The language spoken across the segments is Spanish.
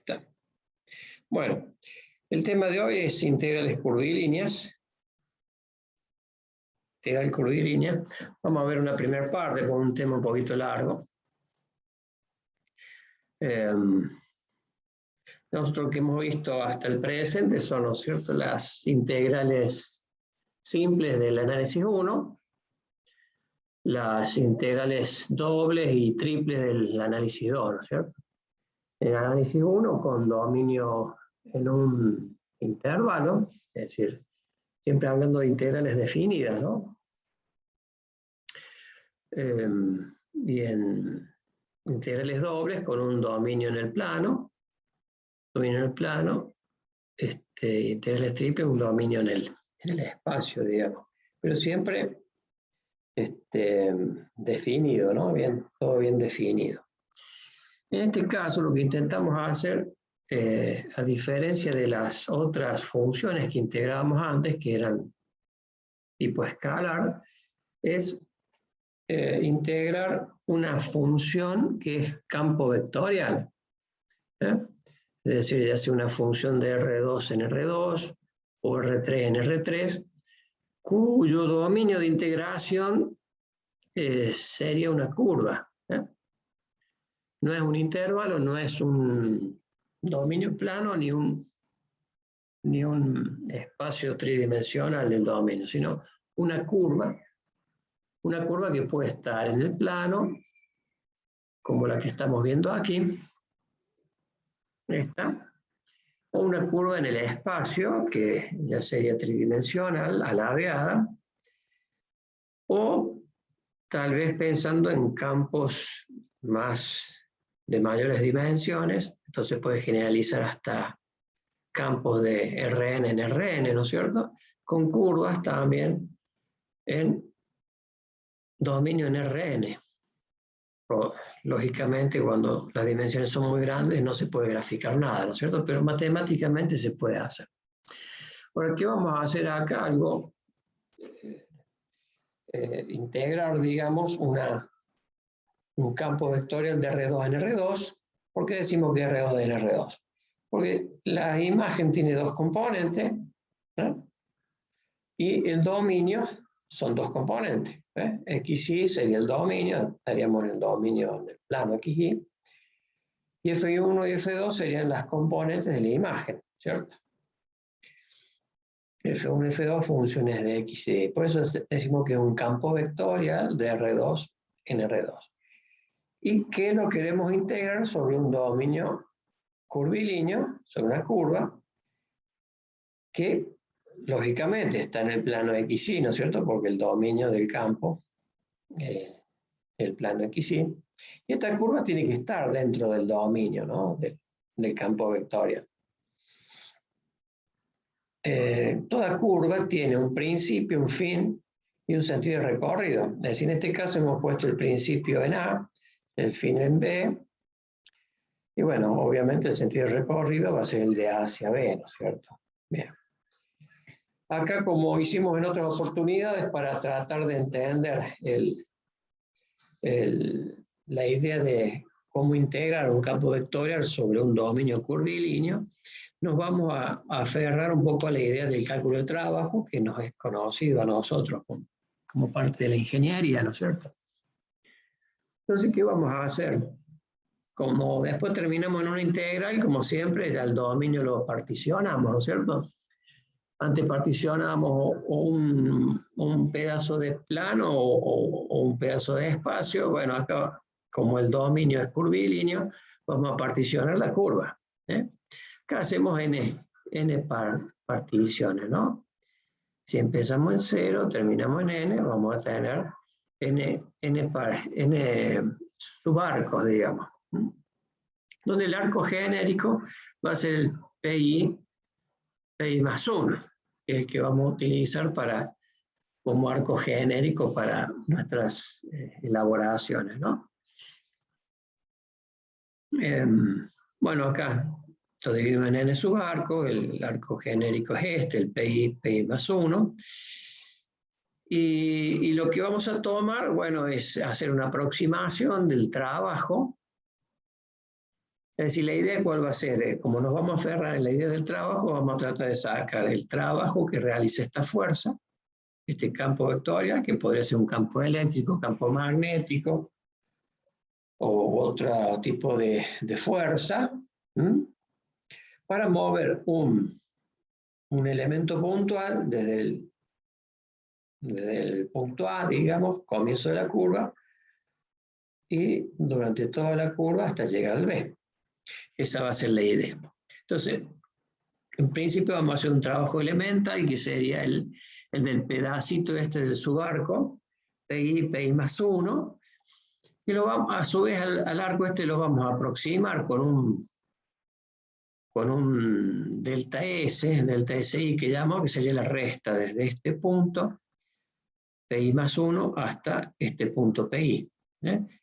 está. Bueno, el tema de hoy es integrales curvilíneas. Integral curvilínea. Vamos a ver una primera parte con un tema un poquito largo. Nosotros que hemos visto hasta el presente son, ¿no es cierto?, las integrales simples del análisis 1, las integrales dobles y triples del análisis 2, ¿no es cierto? El análisis 1 con dominio en un intervalo, es decir, siempre hablando de integrales definidas, ¿no? Y en integrales dobles con un dominio en el plano, integrales triples, un dominio en el espacio, digamos. Pero siempre definido, ¿no? Bien, todo bien definido. En este caso, lo que intentamos hacer, a diferencia de las otras funciones que integrábamos antes, que eran tipo escalar, es integrar una función que es campo vectorial. Es decir, ya sea una función de R2 en R2 o R3 en R3, cuyo dominio de integración sería una curva. No es un intervalo, no es un dominio plano ni un espacio tridimensional del dominio, sino una curva que puede estar en el plano, como la que estamos viendo aquí, esta, o una curva en el espacio, que ya sería tridimensional, alargada, o tal vez pensando en campos de mayores dimensiones, entonces puede generalizar hasta campos de Rn en Rn, ¿no es cierto? Con curvas también en dominio en Rn. Lógicamente, cuando las dimensiones son muy grandes no se puede graficar nada, ¿no es cierto? Pero matemáticamente se puede hacer. Ahora, ¿qué vamos a hacer acá? Algo, integrar, digamos, un campo vectorial de R2 en R2. ¿Por qué decimos que R2 en R2? Porque la imagen tiene dos componentes, ¿no? Y el dominio son dos componentes. XY sería el dominio, estaríamos en el dominio del plano XY, y F1 y F2 serían las componentes de la imagen, ¿cierto? F1 y F2 funciones de X y Y. Por eso decimos que es un campo vectorial de R2 en R2. Y que lo queremos integrar sobre un dominio curvilíneo, sobre una curva, que lógicamente está en el plano XY, ¿no es cierto? Porque el dominio del campo el plano XY, y esta curva tiene que estar dentro del dominio, ¿no? del campo vectorial. Toda curva tiene un principio, un fin y un sentido de recorrido. Es decir, en este caso hemos puesto el principio en A, el fin en B, y bueno, obviamente el sentido de recorrido va a ser el de A hacia B, ¿no es cierto? Bien. Acá, como hicimos en otras oportunidades, para tratar de entender la idea de cómo integrar un campo vectorial sobre un dominio curvilíneo, nos vamos a aferrar un poco a la idea del cálculo de trabajo, que nos es conocido a nosotros como parte de la ingeniería, ¿no es cierto? Entonces, ¿qué vamos a hacer? Como después terminamos en una integral, como siempre, ya el dominio lo particionamos, ¿no es cierto? Antes particionamos un pedazo de plano o un pedazo de espacio. Bueno, acá, como el dominio es curvilíneo, vamos a particionar la curva. Acá hacemos n particiones, ¿no? Si empezamos en 0, terminamos en n, vamos a tener n subarcos, digamos. Donde el arco genérico va a ser el PI más 1, el que vamos a utilizar como arco genérico para nuestras elaboraciones, ¿no? Bueno, acá lo dividimos en n subarco, el arco genérico es este, el PI más 1. Y lo que vamos a tomar, bueno, es hacer una aproximación del trabajo Es decir, la idea cuál va a ser, como nos vamos a aferrar en la idea del trabajo, vamos a tratar de sacar el trabajo que realiza esta fuerza, este campo vectorial, que podría ser un campo eléctrico, campo magnético, o otro tipo de fuerza, para mover un elemento puntual desde el punto A, digamos, comienzo de la curva, y durante toda la curva hasta llegar al B. Esa va a ser la idea. Entonces, en principio vamos a hacer un trabajo elemental, que sería el del pedacito este del subarco, PI más 1, y lo vamos, a su vez al arco este lo vamos a aproximar con un delta SI que llamamos, que sería la resta desde este punto, PI más 1, hasta este punto PI.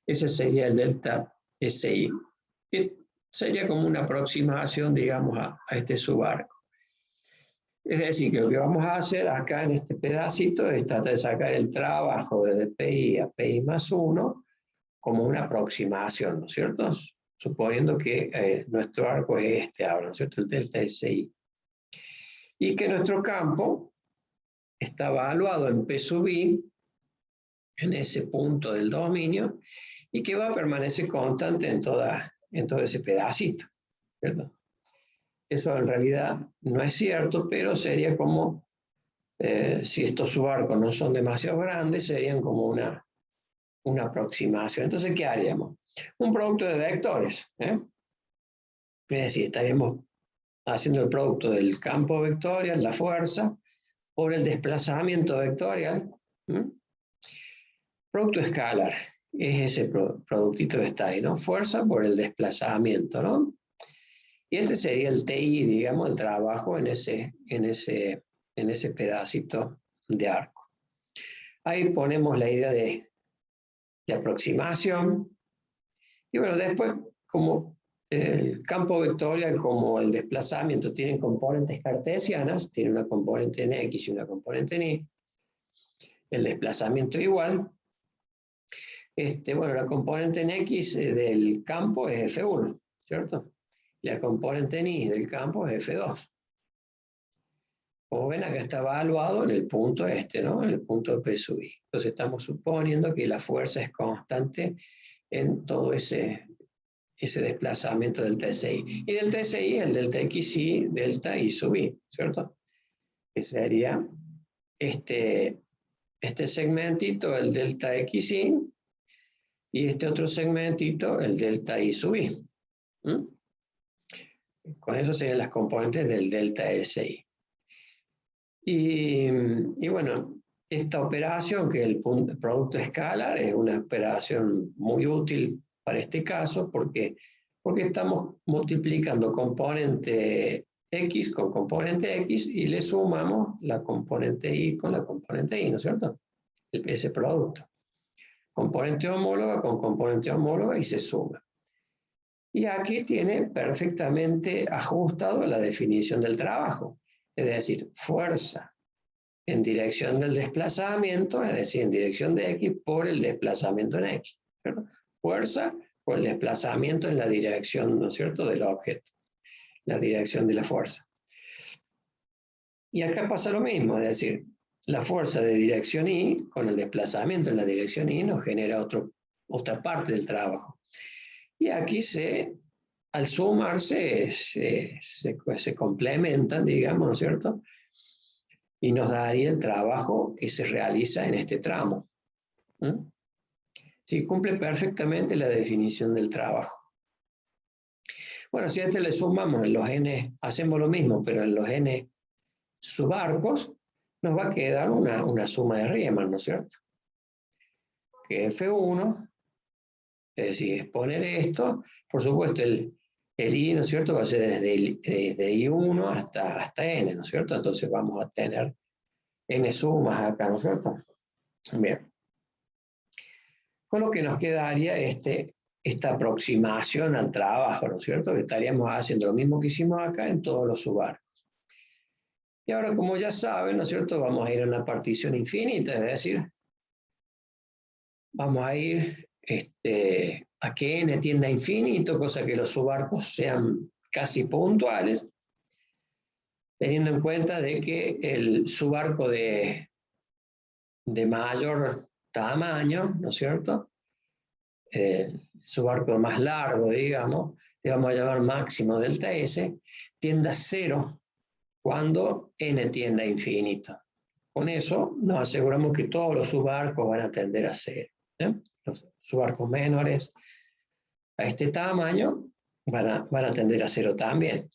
Ese sería el delta SI. Y sería como una aproximación, digamos, a este subarco. Es decir, que lo que vamos a hacer acá en este pedacito es tratar de sacar el trabajo desde PI a PI más 1 como una aproximación, ¿no es cierto? Suponiendo que nuestro arco es este ahora, ¿no es cierto? El delta SI. Y que nuestro campo está evaluado en P sub I, en ese punto del dominio, y que va a permanecer constante en todo ese pedacito, ¿cierto? Eso en realidad no es cierto, pero sería como, si estos subarcos no son demasiado grandes, serían como una aproximación. Entonces, ¿qué haríamos? Un producto de vectores. Es decir, estaríamos haciendo el producto del campo vectorial, la fuerza, por el desplazamiento vectorial. Producto escalar es ese productito que está ahí, ¿no? Fuerza por el desplazamiento, ¿no? Y este sería el TI, digamos, el trabajo en ese pedacito de arco. Ahí ponemos la idea de aproximación. Y bueno, después, como el campo vectorial, como el desplazamiento, tienen componentes cartesianas, tiene una componente en X y una componente en Y, el desplazamiento igual. Bueno, la componente en X del campo es F1, ¿cierto? La componente en Y del campo es F2. Como ven, acá está evaluado en el punto ¿no? En el punto de P sub I. Entonces estamos suponiendo que la fuerza es constante en todo ese desplazamiento del TSI. Y del TSI, el delta XI, delta I sub I, ¿cierto? Que sería este segmentito, el delta XI, y este otro segmentito, el delta I sub I. Con eso serían las componentes del delta SI. Y bueno, esta operación, que es el producto escalar, es una operación muy útil para este caso, porque estamos multiplicando componente X con componente X y le sumamos la componente Y con la componente Y, ¿no es cierto? Ese producto. Componente homóloga con componente homóloga y se suma. Y aquí tiene perfectamente ajustado la definición del trabajo, es decir, fuerza en dirección del desplazamiento, es decir, en dirección de X por el desplazamiento en X. ¿Cierto? Fuerza por el desplazamiento en la dirección, ¿no es cierto?, del objeto, la dirección de la fuerza. Y acá pasa lo mismo, es decir, la fuerza de dirección Y con el desplazamiento en la dirección Y nos genera otra parte del trabajo. Y aquí al sumarse se complementan, digamos, ¿no es cierto?, y nos daría el trabajo que se realiza en este tramo. Sí, cumple perfectamente la definición del trabajo. Bueno, si a este le sumamos en los n, hacemos lo mismo, pero en los n subarcos, nos va a quedar una suma de Riemann, ¿no es cierto? Que F1, es decir, es poner esto, por supuesto, el I, ¿no es cierto?, va a ser desde I1 hasta N, ¿no es cierto? Entonces vamos a tener N sumas acá, ¿no es cierto? Bien. Con lo que nos quedaría esta aproximación al trabajo, ¿no es cierto? Que estaríamos haciendo lo mismo que hicimos acá en todos los subarcos. Y ahora, como ya saben, ¿no es cierto?, vamos a ir a una partición infinita, es decir, vamos a ir a que n tienda a infinito, cosa que los subarcos sean casi puntuales, teniendo en cuenta de que el subarco de mayor tamaño, ¿no es cierto? El subarco más largo, digamos, le vamos a llamar máximo delta S, tiende a 0 cuando n tiende a infinito. Con eso nos aseguramos que todos los subarcos van a tender a 0. Los subarcos menores a este tamaño van a tender a 0 también.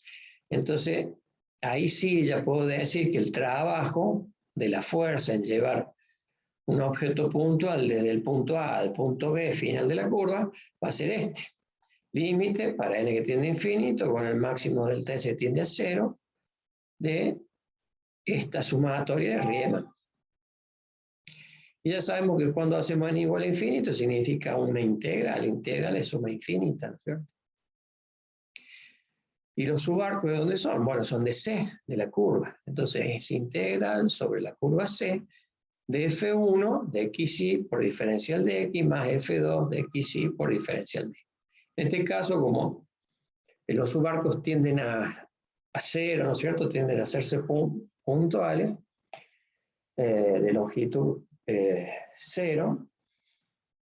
Entonces, ahí sí ya puedo decir que el trabajo de la fuerza en llevar un objeto puntual desde el punto A al punto B final de la curva va a ser este. Límite para n que tiende a infinito con el máximo delta S tiende a 0 de esta sumatoria de Riemann. Y ya sabemos que cuando hacemos n igual a infinito significa una integral. Integral es suma infinita, ¿no es cierto? ¿Y los subarcos de dónde son? Bueno, son de C, de la curva. Entonces es integral sobre la curva C de F1 de XY por diferencial de X más F2 de XY por diferencial de X. En este caso, como los subarcos tienden a 0, ¿no es cierto? Tienden a hacerse puntuales de longitud 0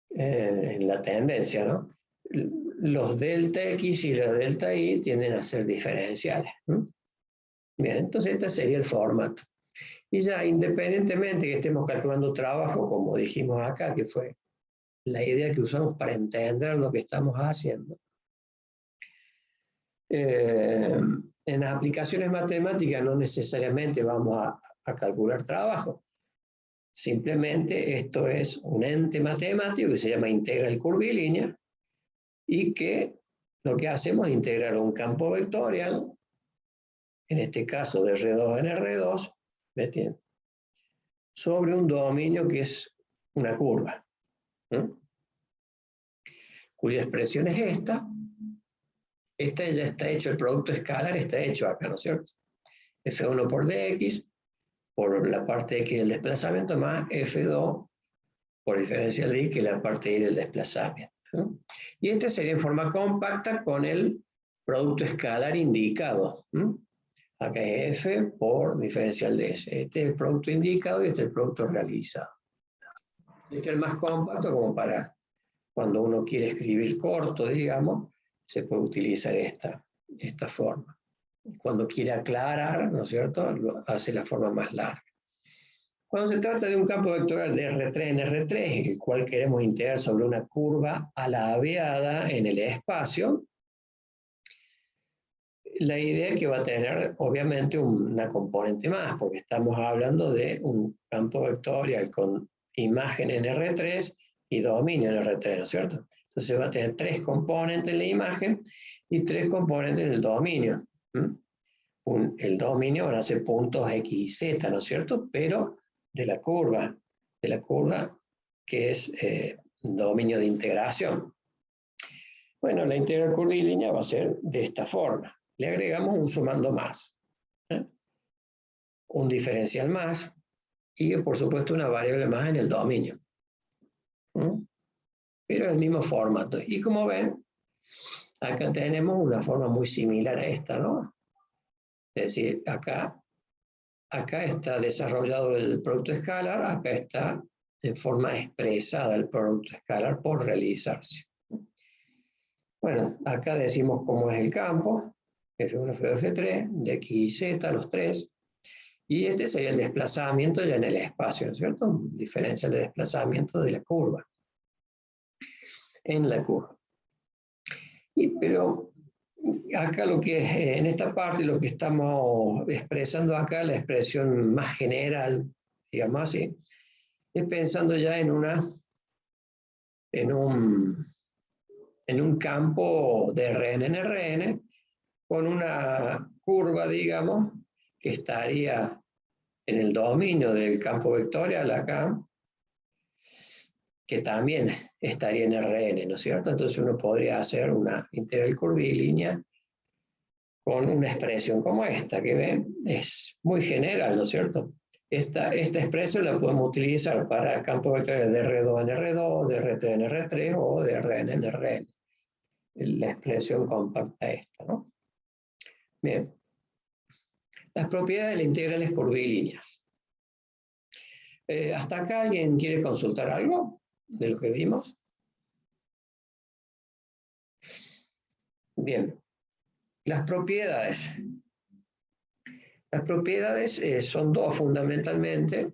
en la tendencia, ¿no? Los delta X y los delta Y tienden a ser diferenciales. Bien, entonces este sería el formato. Y ya independientemente que estemos calculando trabajo, como dijimos acá, que fue la idea que usamos para entender lo que estamos haciendo, en las aplicaciones matemáticas no necesariamente vamos a calcular trabajo. Simplemente esto es un ente matemático que se llama integral curvilínea y que lo que hacemos es integrar un campo vectorial, en este caso de R2 en R2, ¿ves? Sobre un dominio que es una curva, ¿no? Cuya expresión es esta. Esta ya está hecho, el producto escalar está hecho acá, ¿no es cierto? F1 por dx, por la parte x del desplazamiento, más F2 por diferencial de y, que es la parte y del desplazamiento, ¿no? Y este sería en forma compacta con el producto escalar indicado, ¿no? Acá es F por diferencial de S. Este es el producto indicado y este es el producto realizado. Este es el más compacto, como para cuando uno quiere escribir corto, digamos, se puede utilizar esta forma. Cuando quiere aclarar, ¿no es cierto?, lo hace la forma más larga. Cuando se trata de un campo vectorial de R3 en R3, el cual queremos integrar sobre una curva alabeada en el espacio, la idea es que va a tener obviamente una componente más, porque estamos hablando de un campo vectorial con imagen en R3 y dominio en R3, ¿no es cierto? Entonces va a tener 3 componentes en la imagen y 3 componentes en el dominio. El dominio van a ser puntos X y Z, ¿no es cierto? Pero de la curva que es dominio de integración. Bueno, la integral curvilínea va a ser de esta forma. Le agregamos un sumando más, un diferencial más y por supuesto una variable más en el dominio. Pero el mismo formato. Y como ven, acá tenemos una forma muy similar a esta, ¿no? Es decir, acá está desarrollado el producto escalar, acá está en forma expresada el producto escalar por realizarse. Bueno, acá decimos cómo es el campo, F1, F2, F3, de X y Z, los 3, y este sería el desplazamiento ya en el espacio, ¿no es cierto? Diferencia de desplazamiento de la curva, en la curva. Pero acá lo que es, en esta parte, lo que estamos expresando acá, la expresión más general, digamos así, es pensando ya en un campo de Rn en Rn, con una curva, digamos, que estaría en el dominio del campo vectorial acá, que también estaría en Rn, ¿no es cierto? Entonces uno podría hacer una integral curvilínea con una expresión como esta, que ven, es muy general, ¿no es cierto? Esta expresión la podemos utilizar para campos vectoriales de R2 en R2, de R3 en R3 o de Rn en Rn. La expresión compacta esta, ¿no? Bien. Las propiedades de las integrales curvilíneas. ¿Hasta acá alguien quiere consultar algo de lo que vimos? Bien. Las propiedades. Las propiedades son dos fundamentalmente.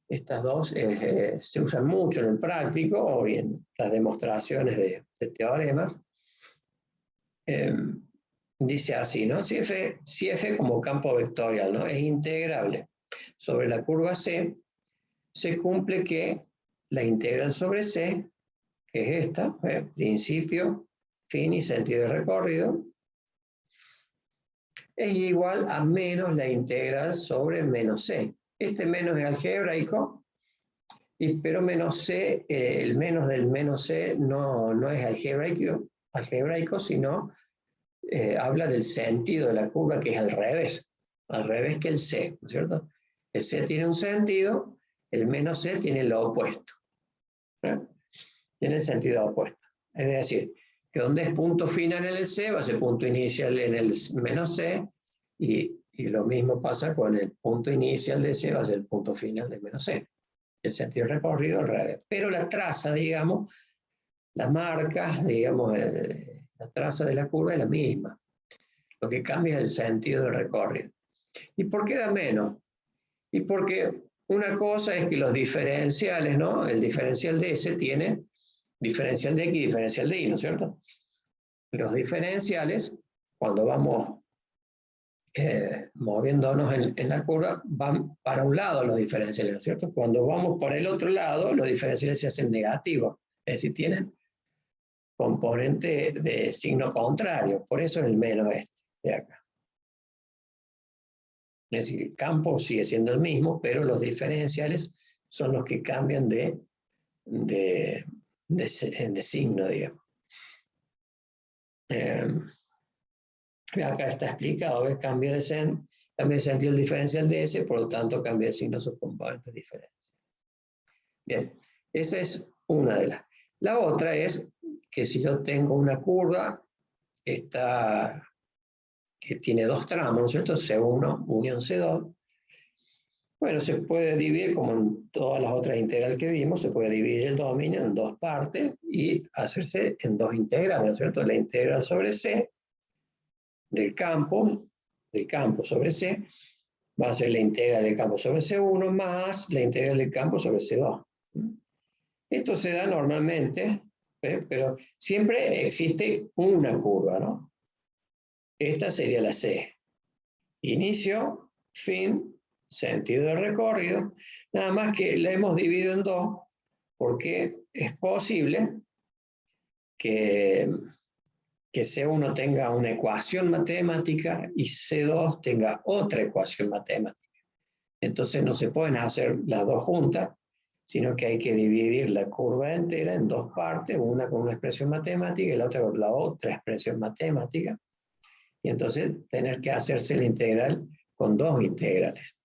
Estas dos se usan mucho en el práctico o en las demostraciones de teoremas. Dice así, ¿no? Si f como campo vectorial, ¿no?, es integrable sobre la curva C, se cumple que la integral sobre C, que es esta, principio, fin y sentido de recorrido, es igual a menos la integral sobre menos C. Este menos es algebraico, pero menos C, el menos del menos C no es algebraico, sino habla del sentido de la curva, que es al revés que el C, ¿no es cierto? El C tiene un sentido, el menos C tiene lo opuesto, ¿no? Tiene el sentido opuesto. Es decir, que donde es punto final en el C, va a ser punto inicial en el menos C, y lo mismo pasa con el punto inicial de C, va a ser el punto final de menos C. El sentido recorrido al revés. Pero la traza, digamos, las marcas, digamos, la traza de la curva es la misma. Lo que cambia es el sentido de recorrido. ¿Y por qué da menos? Y porque una cosa es que los diferenciales, ¿no? El diferencial de S tiene diferencial de X y diferencial de Y, ¿no es cierto? Los diferenciales, cuando vamos moviéndonos en la curva, van para un lado los diferenciales, ¿no es cierto? Cuando vamos por el otro lado, los diferenciales se hacen negativos, es decir, tienen componente de signo contrario, por eso es el menos este de acá. Es decir, el campo sigue siendo el mismo, pero los diferenciales son los que cambian de signo, digamos. Acá está explicado, ¿ves? Cambia de sentido el diferencial de S, por lo tanto cambia de signo sus componentes diferentes. Bien, esa es una de las. La otra es que si yo tengo una curva que tiene dos tramos, ¿no es cierto? C1 unión C2. Bueno, se puede dividir, como en todas las otras integrales que vimos, se puede dividir el dominio en dos partes y hacerse en dos integrales, ¿no es cierto? La integral sobre C del campo sobre C va a ser la integral del campo sobre C1 más la integral del campo sobre C2. Esto se da normalmente, pero siempre existe una curva, ¿no? Esta sería la C. Inicio, fin, sentido de recorrido. Nada más que la hemos dividido en dos, porque es posible que C1 tenga una ecuación matemática y C2 tenga otra ecuación matemática. Entonces no se pueden hacer las dos juntas, sino que hay que dividir la curva entera en dos partes, una con una expresión matemática y la otra con la otra expresión matemática. Y entonces tener que hacerse la integral con dos integrales.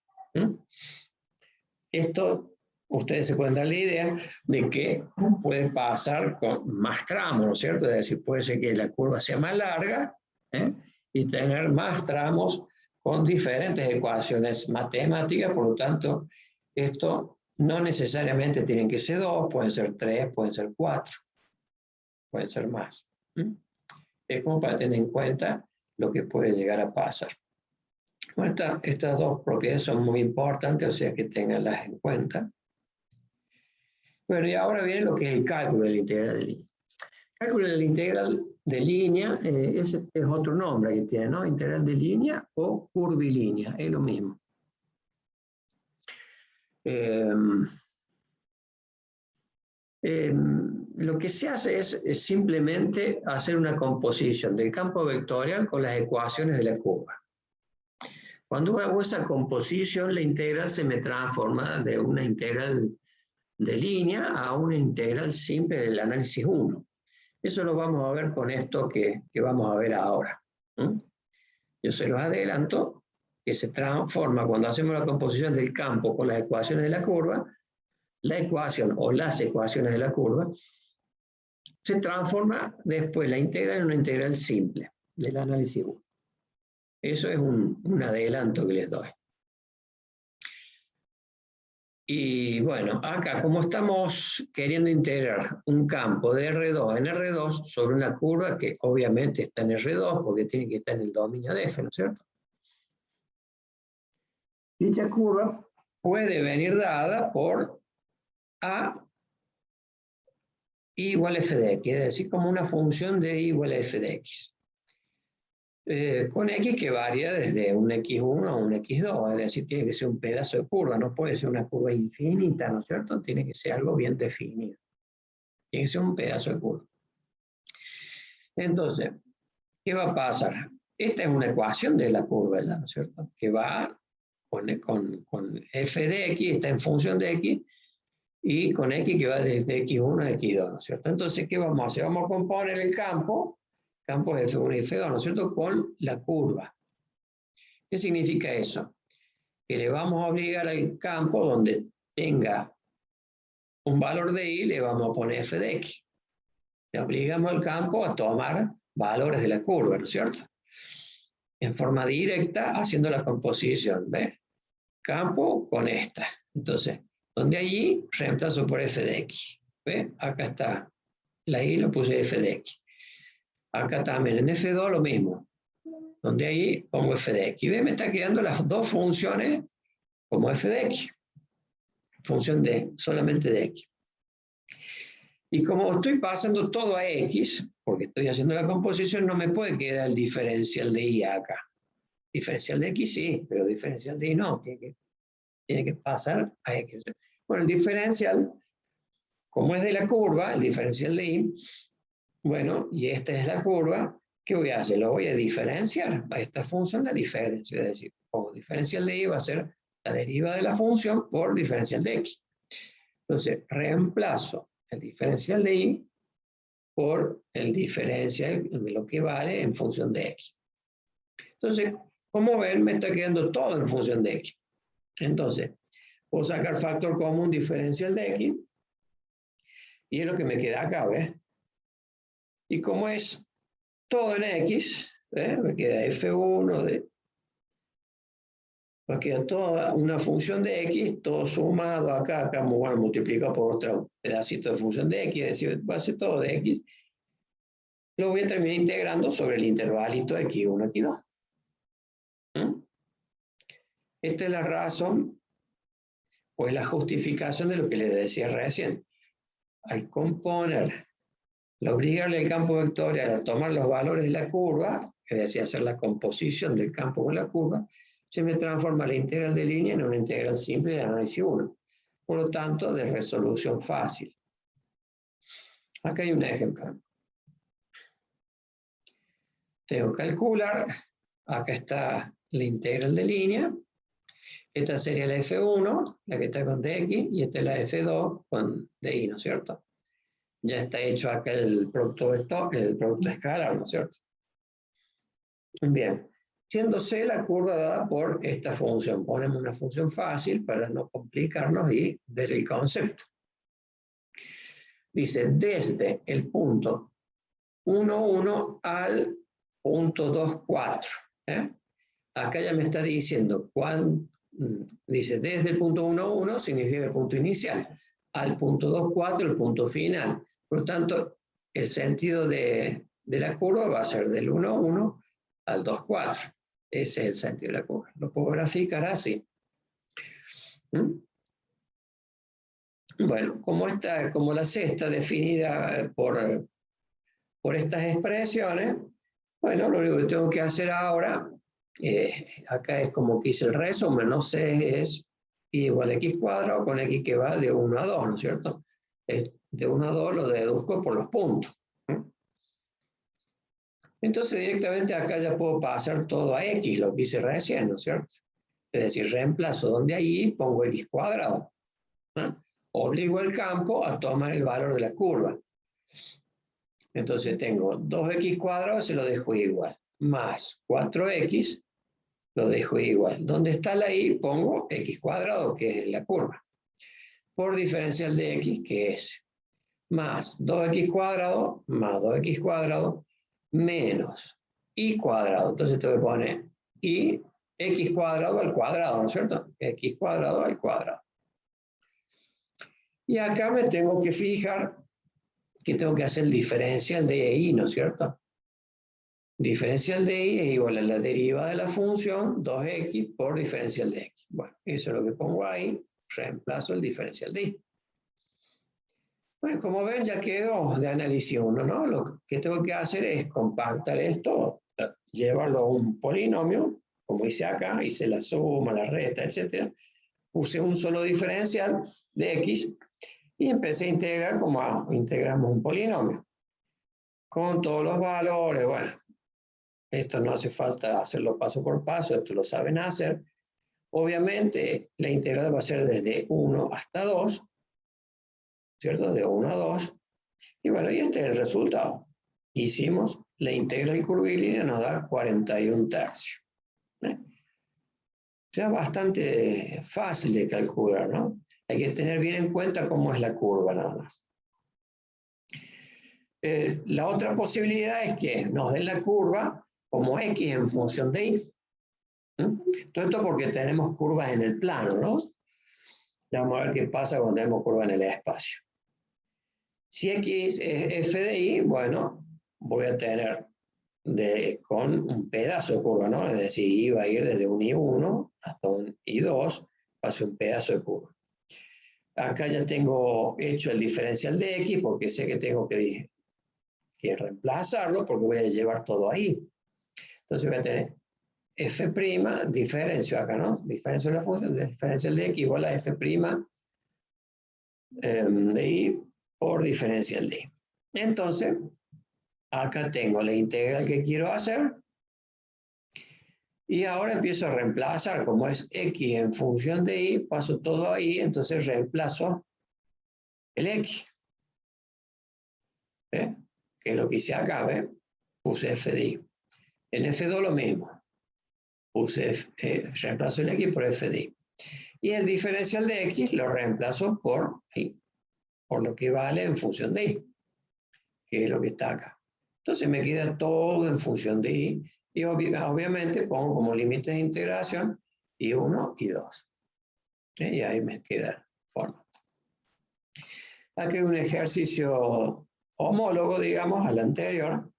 Esto, ustedes se pueden dar la idea de que puede pasar con más tramos, ¿no es cierto? Es decir, puede ser que la curva sea más larga y tener más tramos con diferentes ecuaciones matemáticas. Por lo tanto, esto no necesariamente tienen que ser dos, pueden ser tres, pueden ser cuatro, pueden ser más. Es como para tener en cuenta lo que puede llegar a pasar. Bueno, estas dos propiedades son muy importantes, o sea que tenganlas en cuenta. Bueno, y ahora viene lo que es el cálculo de la integral de línea. El cálculo de la integral de línea es otro nombre que tiene, ¿no? Integral de línea o curvilínea, es lo mismo. Lo que se hace es simplemente hacer una composición del campo vectorial con las ecuaciones de la curva. Cuando hago esa composición, la integral se me transforma de una integral de línea a una integral simple del análisis 1. Eso lo vamos a ver con esto que vamos a ver ahora. Yo se los adelanto, que se transforma cuando hacemos la composición del campo con las ecuaciones de la curva, la ecuación o las ecuaciones de la curva, se transforma después la integral en una integral simple del análisis 1. Eso es un adelanto que les doy. Y bueno, acá como estamos queriendo integrar un campo de R2 en R2 sobre una curva que obviamente está en R2 porque tiene que estar en el dominio de F, ¿no es cierto? Dicha curva puede venir dada por A igual a f de x, es decir, como una función de y igual a f de x. Con x que varía desde un x1 a un x2, es decir, tiene que ser un pedazo de curva, no puede ser una curva infinita, ¿no es cierto? Tiene que ser algo bien definido. Tiene que ser un pedazo de curva. Entonces, ¿qué va a pasar? Esta es una ecuación de la curva, ¿no es cierto? Que va con f de x, está en función de x, y con x que va desde x1 a x2, ¿no es cierto? Entonces, ¿qué vamos a hacer? Vamos a componer el campo f1 y f2, ¿no es cierto?, con la curva. ¿Qué significa eso? Que le vamos a obligar al campo donde tenga un valor de y, le vamos a poner f de x. Le obligamos al campo a tomar valores de la curva, ¿no es cierto? En forma directa, haciendo la composición, ¿ves? Campo con esta. Entonces, donde allí reemplazo por f de x. ¿Ves? Acá está la y, lo puse f de x. Acá también en f2 lo mismo. Donde ahí pongo f de x. ¿Ves? Me está quedando las dos funciones como f de x. Función de solamente de x. Y como estoy pasando todo a x, porque estoy haciendo la composición, no me puede quedar el diferencial de y acá. Diferencial de x sí, pero diferencial de y no. Tiene que pasar a x. Bueno, el diferencial, como es de la curva, el diferencial de y, bueno, y esta es la curva, ¿qué voy a hacer? Lo voy a diferenciar. A esta función la diferencia, es decir, como diferencial de y va a ser la deriva de la función por diferencial de x. Entonces, reemplazo el diferencial de y por el diferencial de lo que vale en función de x. Entonces, como ven, me está quedando todo en función de x. Entonces, puedo sacar factor común diferencial de x, y es lo que me queda acá, ¿ves? Y como es todo en x, ¿ves? Me queda f1 de... Me queda toda una función de x, todo sumado acá, bueno, multiplicado por otro pedacito de función de x, es decir, va a ser todo de x. Lo voy a terminar integrando sobre el intervalito x1, x2. Esta es la razón, pues la justificación de lo que les decía recién. Al componer, al obligarle al campo vectorial a tomar los valores de la curva, es decir, hacer la composición del campo con la curva, se me transforma la integral de línea en una integral simple de análisis 1. Por lo tanto, de resolución fácil. Acá hay un ejemplo. Tengo que calcular, acá está la integral de línea, esta sería la F1, la que está con dx, y esta es la F2 con di, ¿no es cierto? Ya está hecho acá el producto vector, el producto escalar, ¿no es cierto? Bien, siendo C la curva dada por esta función, ponemos una función fácil para no complicarnos y ver el concepto. Dice, desde el punto 1, 1 al punto 2, 4. Acá ya me está diciendo, dice, desde el punto 1, 1 significa el punto inicial, al punto 2, 4 el punto final. Por lo tanto, el sentido de la curva va a ser del 1, 1 al 2, 4. Ese es el sentido de la curva. Lo puedo graficar así. Bueno, como la C está definida por estas expresiones, bueno, lo único que tengo que hacer ahora, acá es como que hice el resumen, no sé, es y igual a x cuadrado con x que va de 1 a 2, ¿no es cierto? De 1 a 2 lo deduzco por los puntos. Entonces directamente acá ya puedo pasar todo a x, lo que hice recién, ¿no es cierto? Es decir, reemplazo donde hay y pongo x cuadrado. Obligo al campo a tomar el valor de la curva. Entonces tengo 2x cuadrado, se lo dejo igual, más 4x lo dejo igual. Donde está la y pongo x cuadrado, que es la curva, por diferencial de x, que es más 2x cuadrado, más 2x cuadrado, menos y cuadrado. Entonces tengo que poner y x cuadrado al cuadrado, ¿no es cierto? X cuadrado al cuadrado. Y acá me tengo que fijar que tengo que hacer el diferencial de y, ¿no es cierto? Diferencial de y es igual a la derivada de la función 2x por diferencial de x. Bueno, eso es lo que pongo ahí, reemplazo el diferencial de y. Bueno, como ven, ya quedó de análisis 1, ¿no? Lo que tengo que hacer es compactar esto, llevarlo a un polinomio, como hice acá, hice la suma, la resta, etc. Puse un solo diferencial de x y empecé a integrar como integramos un polinomio. Con todos los valores, bueno, esto no hace falta hacerlo paso por paso, esto lo saben hacer. Obviamente, la integral va a ser desde 1 hasta 2, ¿cierto? De 1 a 2. Y bueno, y este es el resultado. Hicimos la integral curvilínea, nos da 41 tercios. O sea, bastante fácil de calcular, ¿no? Hay que tener bien en cuenta cómo es la curva, nada más. La otra posibilidad es que nos den la curva como x en función de y. Todo esto porque tenemos curvas en el plano, ¿no? Ya vamos a ver qué pasa cuando tenemos curvas en el espacio. Si x es f de y, bueno, voy a tener con un pedazo de curva, ¿no? Es decir, y va a ir desde un i1 hasta un i2, hace un pedazo de curva. Acá ya tengo hecho el diferencial de x porque sé que tengo que reemplazarlo porque voy a llevar todo ahí. Entonces voy a tener f', diferencio acá, ¿no? Diferencio de la función, diferencial de x igual a f' de y por diferencial de y. Entonces, acá tengo la integral que quiero hacer. Y ahora empiezo a reemplazar, como es x en función de y, paso todo ahí, entonces reemplazo el x. ¿Ve? Que es lo que hice acá, ¿ve? Puse f de y. En f2 lo mismo. Puse reemplazo el x por f de y. Y el diferencial de x lo reemplazo por y, por lo que vale en función de y, que es lo que está acá. Entonces me queda todo en función de y, y obviamente pongo como límites de integración y1 y 2. Y ahí me queda el formato. Aquí hay un ejercicio homólogo, digamos, al anterior.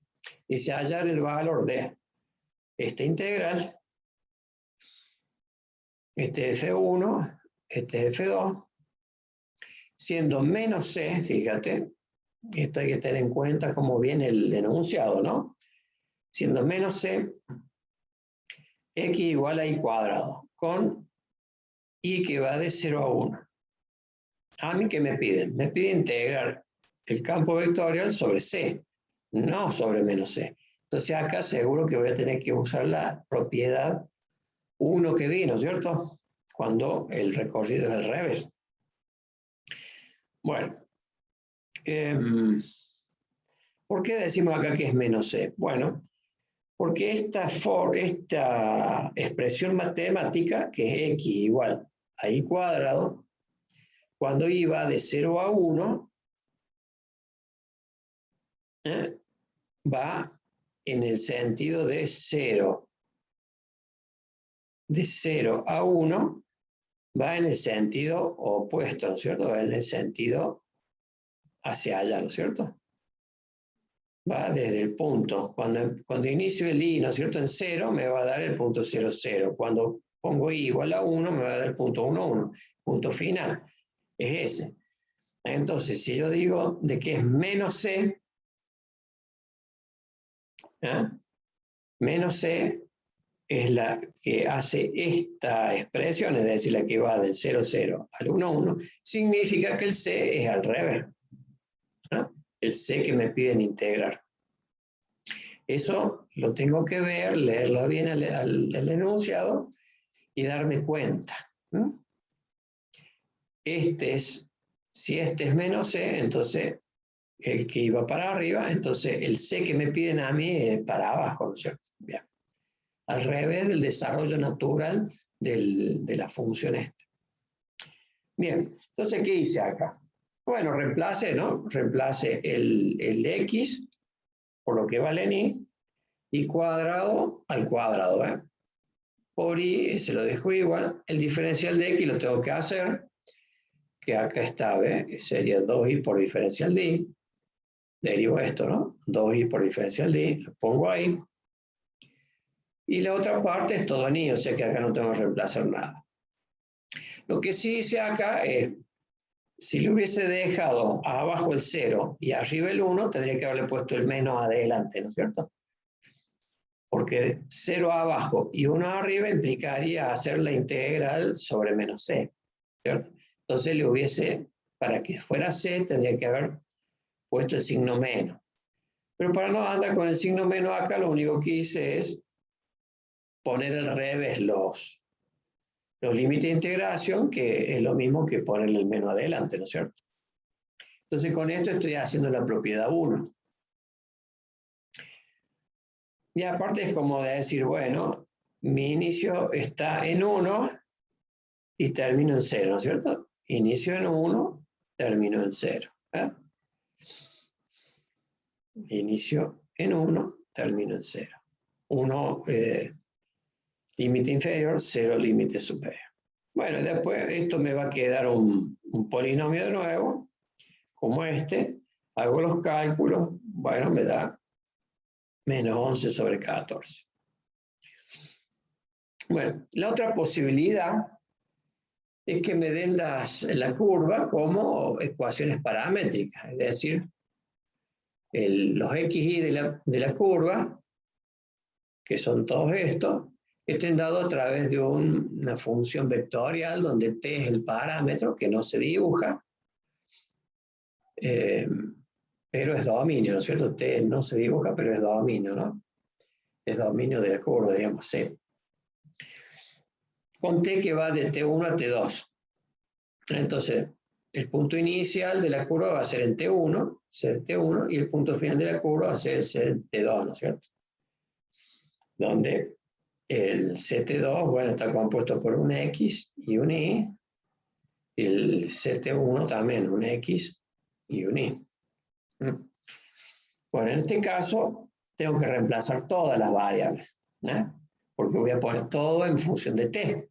Dice hallar el valor de esta integral, este es f1, este es f2, siendo menos c, fíjate, esto hay que tener en cuenta cómo viene el enunciado, ¿no? Siendo menos c, x igual a y cuadrado, con y que va de 0 a 1. ¿A mí qué me piden? Me piden integrar el campo vectorial sobre c, no sobre menos c. Entonces acá seguro que voy a tener que usar la propiedad 1 que di, ¿no es cierto? Cuando el recorrido es al revés. Bueno, ¿por qué decimos acá que es menos c? Bueno, porque esta expresión matemática, que es x igual a y cuadrado, cuando y va de 0 a 1, va en el sentido de 0. De 0 a 1 va en el sentido opuesto, ¿no es cierto? Va en el sentido hacia allá, ¿no es cierto? Va desde el punto. Cuando inicio el i, ¿no es cierto? En 0 me va a dar el punto 0, 0. Cuando pongo i igual a 1 me va a dar el punto 1, 1. Punto final. Es ese. Entonces, si yo digo de que es menos c, menos c es la que hace esta expresión, es decir, la que va del 0, 0 al 1, 1, significa que el c es al revés. El c que me piden integrar. Eso lo tengo que ver, leerlo bien al enunciado y darme cuenta. Si este es menos c, entonces el que iba para arriba, entonces el c que me piden a mí es para abajo, ¿no es cierto? Bien. al revés del desarrollo natural de la función esta. Bien, entonces, ¿qué hice acá? Bueno, reemplace, ¿no? Reemplace el x por lo que vale en y cuadrado al cuadrado, ¿eh? Por y se lo dejo igual. El diferencial de x lo tengo que hacer, que acá está, ¿ves? Sería 2y por diferencial de y. Derivo esto, ¿no? 2y por diferencial de y, lo pongo ahí. Y la otra parte es todo en y, o sea que acá no tengo que reemplazar nada. Lo que sí hice acá es, si le hubiese dejado abajo el 0 y arriba el 1, tendría que haberle puesto el menos adelante, ¿no es cierto? Porque 0 abajo y 1 arriba implicaría hacer la integral sobre menos c, ¿cierto? Entonces le hubiese, para que fuera c, tendría que haber puesto el signo menos. Pero para no andar con el signo menos acá, lo único que hice es poner al revés los límites de integración, que es lo mismo que ponerle el menos adelante, ¿no es cierto? Entonces con esto estoy haciendo la propiedad 1. Y aparte es como de decir, bueno, mi inicio está en 1 y termino en 0, ¿no es cierto? Inicio en 1, termino en 0. ¿eh? Inicio en 1, termino en 0. 1 límite inferior, 0 límite superior. Bueno, después esto me va a quedar un polinomio de nuevo, como este. Hago los cálculos, bueno, me da menos 11 sobre 14. Bueno, la otra posibilidad es que me den la curva como ecuaciones paramétricas, es decir, los xy de la curva, que son todos estos, estén dados a través de una función vectorial donde t es el parámetro que no se dibuja, pero es dominio, ¿no es cierto? T no se dibuja, pero es dominio, ¿no? Es dominio de la curva, digamos, C. Con t que va de T1 a T2. Entonces, el punto inicial de la curva va a ser en T1, ser T1, y el punto final de la curva va a ser T2, ¿no es cierto? Donde el CT2, bueno, está compuesto por un X y un Y, y el CT1 también, un X y un Y. Bueno, en este caso, tengo que reemplazar todas las variables, ¿eh? Porque voy a poner todo en función de T,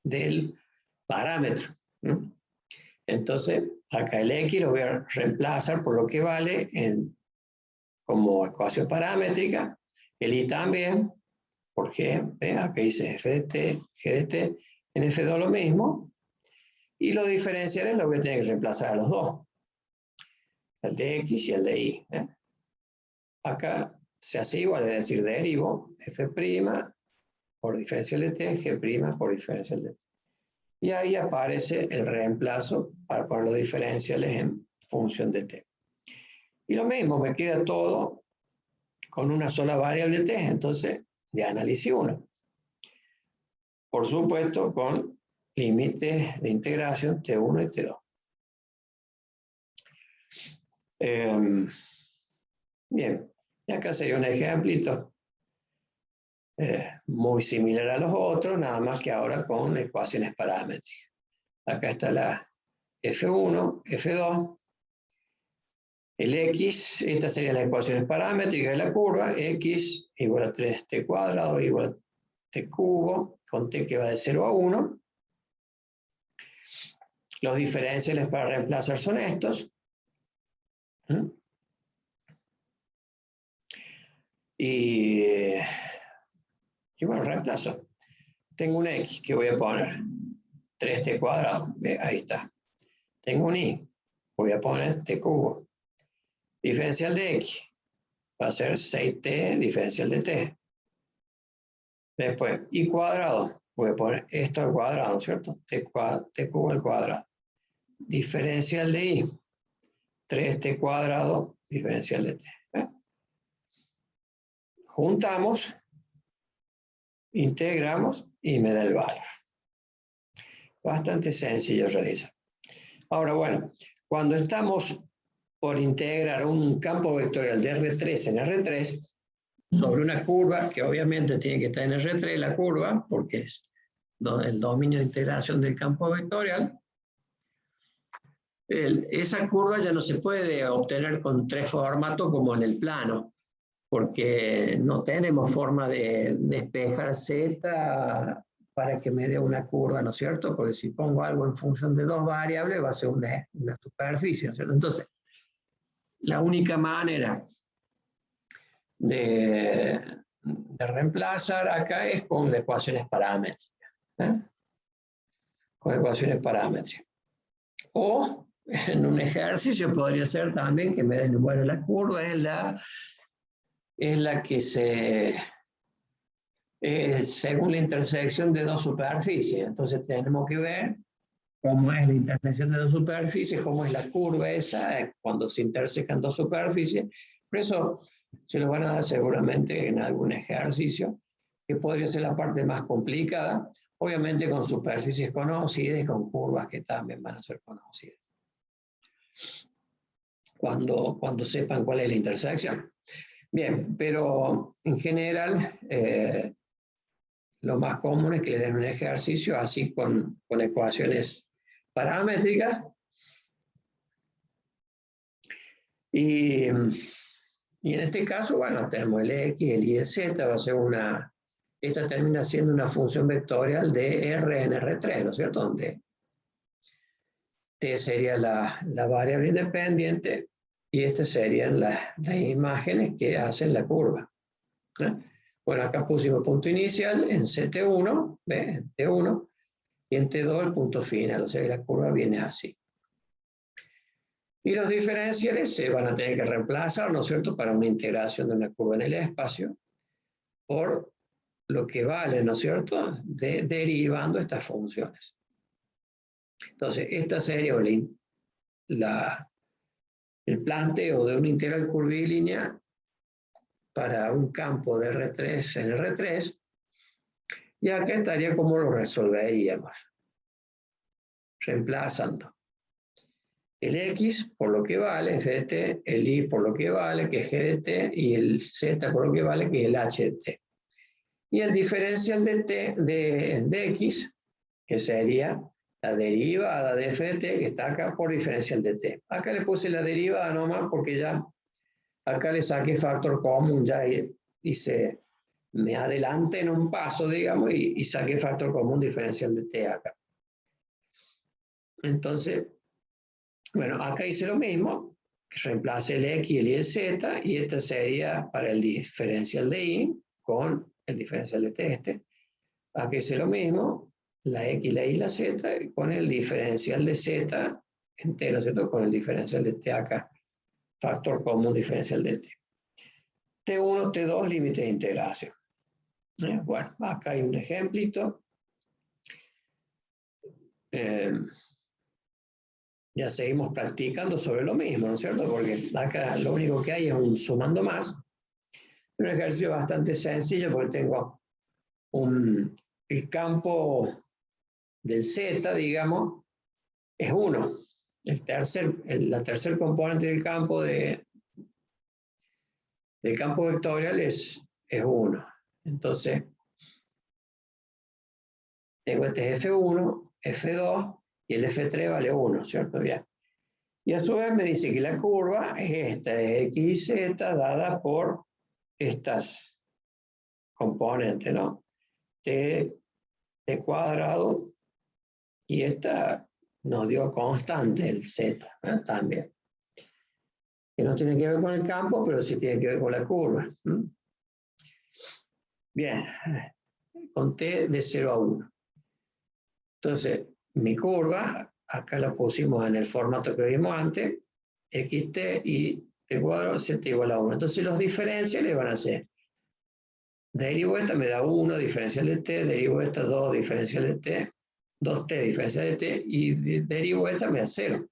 del parámetro. Entonces, acá el X lo voy a reemplazar por lo que vale como ecuación paramétrica, el Y también, por G, acá dice F de T, G de T, en F2 lo mismo, y los diferenciales los voy a tener que reemplazar a los dos, el de X y el de Y. Acá se hace igual, es decir, derivo F' por diferencial de T, G' por diferencial de T. Y ahí aparece el reemplazo para poner los diferenciales en función de T. Y lo mismo, me queda todo con una sola variable T, entonces ya analicé uno. Por supuesto, con límites de integración T1 y T2. Bien, y acá sería un ejemplito muy similar a los otros, nada más que ahora con ecuaciones paramétricas. Acá está la F1, F2, el X, estas serían las ecuaciones paramétricas de la curva, X igual a 3t cuadrado igual a t cubo, con t que va de 0 a 1. Los diferenciales para reemplazar son estos. Y bueno, reemplazo. Tengo un X que voy a poner 3t cuadrado, ahí está. Tengo un Y, voy a poner t cubo. Diferencial de X va a ser 6t diferencial de t. Después, y cuadrado, voy a poner esto al cuadrado, ¿no es cierto? T cubo al cuadrado. Diferencial de y, 3t cuadrado, diferencial de t. Juntamos, integramos y me da el valor. Bastante sencillo realizar. Ahora, bueno, cuando estamos por integrar un campo vectorial de R3 en R3, sobre una curva que obviamente tiene que estar en R3 la curva, porque es el dominio de integración del campo vectorial. Esa curva ya no se puede obtener con tres formatos como en el plano, porque no tenemos forma de despejar Z para que me dé una curva, ¿no es cierto? Porque si pongo algo en función de dos variables va a ser una superficie, ¿no es cierto? Entonces, la única manera de reemplazar acá es con ecuaciones paramétricas. ¿eh? Con ecuaciones paramétricas. O en un ejercicio podría ser también que me den, bueno, la curva es la que se según la intersección de dos superficies. Entonces tenemos que ver cómo es la intersección de dos superficies, cómo es la curva esa cuando se intersecan dos superficies. Por eso se lo van a dar seguramente en algún ejercicio, que podría ser la parte más complicada, obviamente con superficies conocidas y con curvas que también van a ser conocidas. Cuando sepan cuál es la intersección. Bien, pero en general lo más común es que le den un ejercicio así con ecuaciones paramétricas. Y en este caso, bueno, tenemos el X, el Y, el Z, va a ser esta termina siendo una función vectorial de R en R3, ¿no es cierto? Donde T sería la variable independiente y estas serían las imágenes que hacen la curva. ¿eh? Bueno, acá pusimos punto inicial en CT1, ¿ve? En T1, y en T2 el punto final, o sea que la curva viene así. Y los diferenciales se van a tener que reemplazar, ¿no es cierto?, para una integración de una curva en el espacio, por lo que vale, ¿no es cierto?, derivando estas funciones. Entonces, esta sería el planteo de una integral curvilínea para un campo de R3 en R3, y acá estaría como lo resolveríamos, reemplazando el X por lo que vale, f de t, el Y por lo que vale, que es g de t, y el Z por lo que vale, que es el h de t. Y el diferencial de t de X, que sería la derivada de f de t, que está acá por diferencial de t. Acá le puse la derivada nomás porque ya acá le saqué factor común, ya hice, me adelanté en un paso, digamos, y saqué factor común diferencial de t acá. Entonces, bueno, acá hice lo mismo, reemplace el X, el Y, el Z, y este sería para el diferencial de Y con el diferencial de T. Acá hice lo mismo, la X, la Y, la Z, con el diferencial de Z entero, ¿cierto? Con el diferencial de T acá, factor común diferencial de T. T1, T2, límite de integración. Bueno, acá hay un ejemplito. Ya seguimos practicando sobre lo mismo, ¿no es cierto? Porque acá lo único que hay es un sumando más. Un ejercicio bastante sencillo porque tengo el campo del Z, digamos, es 1. La tercer componente del campo vectorial es 1. Entonces, tengo este F1, F2 y el F3 vale 1, ¿cierto? Bien. Y a su vez me dice que la curva es esta, es X y Z dada por estas componentes, ¿no? T cuadrado, y esta nos dio constante, el Z, ¿eh? También. Que no tiene que ver con el campo, pero sí tiene que ver con la curva. Bien, con T de 0 a 1. Entonces, mi curva, acá la pusimos en el formato que vimos antes, xt y t cuadrado, z igual a 1. Entonces los diferenciales van a ser, derivo esta me da 1, diferencial de t, derivo esta 2, diferencial de t, 2t, diferencial de t, y derivo esta me da 0.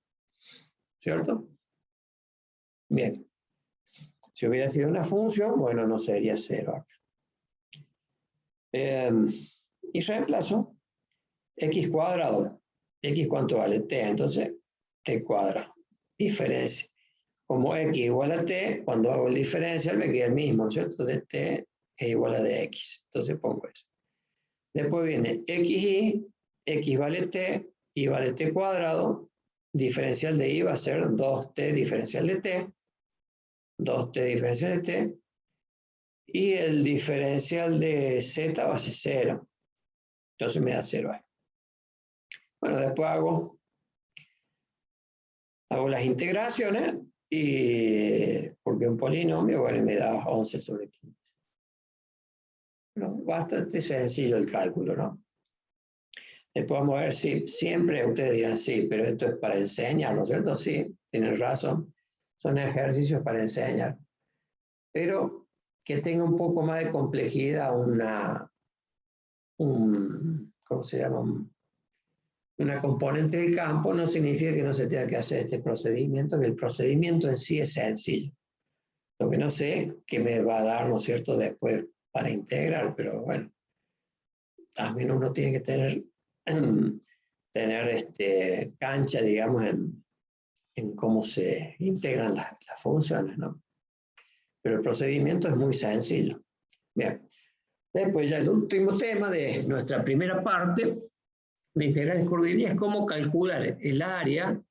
¿Cierto? Bien. Si hubiera sido una función, bueno, no sería 0 acá. Y reemplazo x cuadrado. ¿X cuánto vale? T. Entonces, t cuadrado. Diferencia. como x igual a t, cuando hago el diferencial me queda el mismo, ¿no es cierto? De t es igual a de x. Entonces pongo eso. Después viene xy, x vale t, y vale t cuadrado, diferencial de y va a ser 2t diferencial de t, 2t diferencial de t, y el diferencial de z va a ser 0. Entonces me da 0 ahí. Bueno, después hago las integraciones, y porque un polinomio, bueno, me da 11 sobre 15. Bueno, bastante sencillo el cálculo, ¿no? Después vamos a ver si siempre ustedes dirán, sí, pero esto es para enseñar, ¿no es cierto? Sí, tienen razón. Son ejercicios para enseñar. Pero que tenga un poco más de complejidad, ¿cómo se llama? Una componente del campo, no significa que no se tenga que hacer este procedimiento, que el procedimiento en sí es sencillo. Lo que no sé es qué me va a dar, ¿no es cierto?, después para integrar, pero bueno, también uno tiene que tener cancha, digamos, en cómo se integran las funciones, ¿no? Pero el procedimiento es muy sencillo. Bien. Después ya el último tema de nuestra primera parte de integrales curvilíneas es cómo calcular el área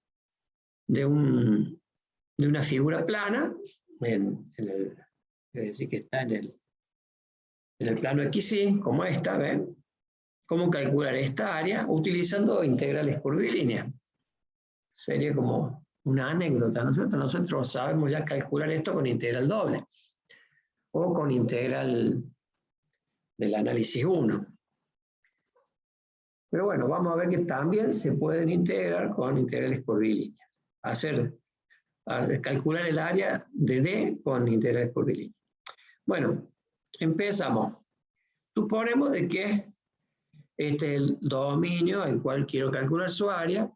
de una figura plana, es decir, que está en el plano XY, como esta, ¿ven? Cómo calcular esta área utilizando integrales curvilíneas. Sería como una anécdota, ¿no es cierto? Nosotros sabemos ya calcular esto con integral doble o con integral del análisis 1. Pero bueno, vamos a ver que también se pueden integrar con integrales curvilíneas. Calcular el área de D con integrales curvilíneas. Bueno, empezamos. Suponemos de que este es el dominio en el cual quiero calcular su área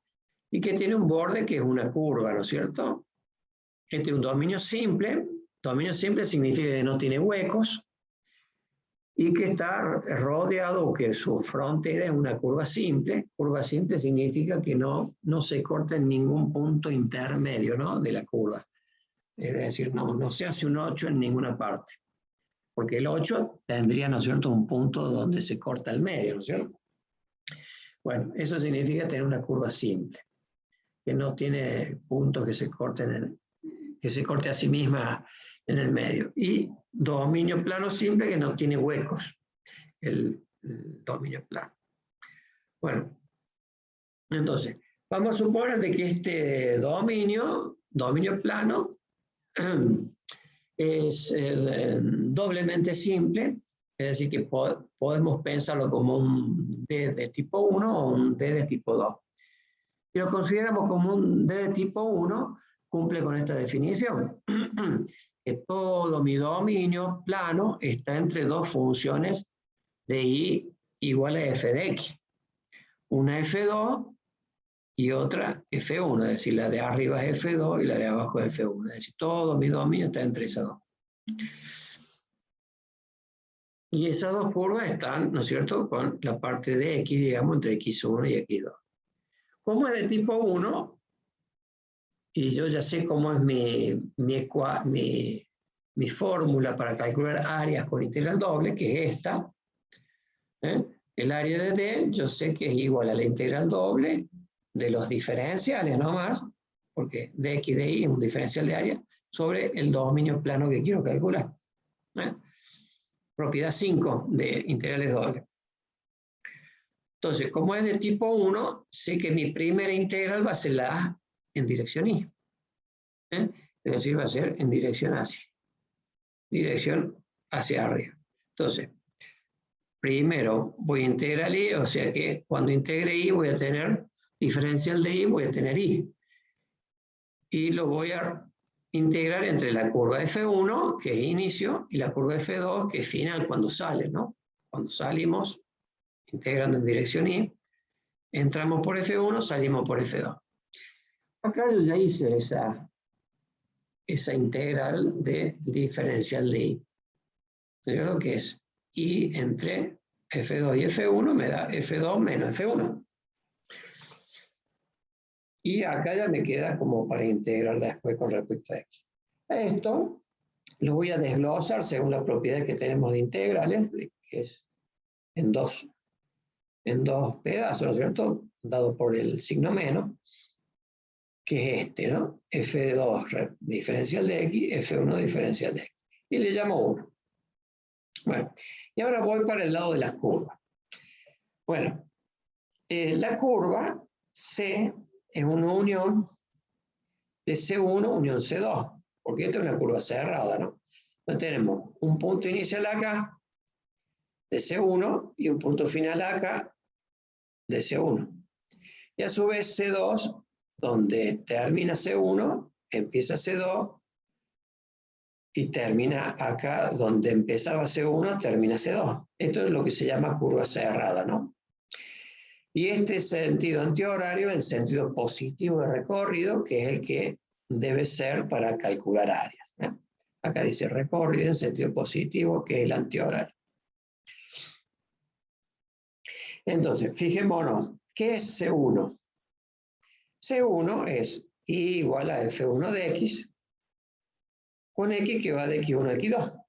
y que tiene un borde que es una curva, ¿no es cierto? Este es un dominio simple. Dominio simple significa que no tiene huecos y que está rodeado, o que su frontera es una curva simple. Curva simple significa que no se corta en ningún punto intermedio, ¿no?, de la curva. Es decir, no se hace un 8 en ninguna parte. Porque el 8 tendría, ¿no es cierto?, un punto donde se corta el medio, ¿no es cierto? Bueno, eso significa tener una curva simple, que no tiene puntos que se corten, que se corte a sí misma en el medio. Y dominio plano simple que no tiene huecos, el dominio plano. Bueno, entonces, vamos a suponer de que este dominio plano, es doblemente simple, es decir, que podemos pensarlo como un D de tipo 1 o un D de tipo 2. Si lo consideramos como un D de tipo 1, cumple con esta definición, que todo mi dominio plano está entre dos funciones de y igual a f de x. Una f2 y otra f1, es decir, la de arriba es f2 y la de abajo es f1. Es decir, todo mi dominio está entre esas dos. Y esas dos curvas están, ¿no es cierto?, con la parte de x, digamos, entre x1 y x2. Como es de tipo 1, y yo ya sé cómo es mi fórmula para calcular áreas con integral doble, que es esta, el área de D, yo sé que es igual a la integral doble de los diferenciales nomás, porque dx y dy es un diferencial de área, sobre el dominio plano que quiero calcular. Propiedad 5 de integrales dobles. Entonces, como es de tipo 1, sé que mi primera integral va a ser la A en dirección Y. Es decir, va a ser en dirección hacia arriba. Entonces, primero voy a integrar Y, o sea que cuando integre Y voy a tener diferencial de Y, voy a tener Y. Y lo voy a integrar entre la curva F1, que es inicio, y la curva F2, que es final, cuando sale, ¿no? Cuando salimos, integrando en dirección Y, entramos por F1, salimos por F2. Acá yo ya hice esa integral de diferencial de Y. Yo creo que es Y entre F2 y F1 me da F2 menos F1. Y acá ya me queda como para integrar después con respecto a x. Esto lo voy a desglosar según la propiedad que tenemos de integrales, que es en dos pedazos, ¿no es cierto? Dado por el signo menos, que es este, ¿no? F2 diferencial de x, F1 diferencial de x. Y le llamo 1. Bueno, y ahora voy para el lado de las curvas. Bueno, la curva C es una unión de C1 unión C2, porque esta es una curva cerrada, ¿no? Entonces tenemos un punto inicial acá de C1 y un punto final acá de C1. Y a su vez C2, donde termina C1, empieza C2 y termina acá donde empezaba C1, termina C2. Esto es lo que se llama curva cerrada, ¿no? Y este sentido antihorario es el sentido positivo de recorrido, que es el que debe ser para calcular áreas, ¿eh? Acá dice recorrido en sentido positivo, que es el antihorario. Entonces, fijémonos, ¿qué es C1? C1 es I igual a F1 de X, con X que va de X1 a X2.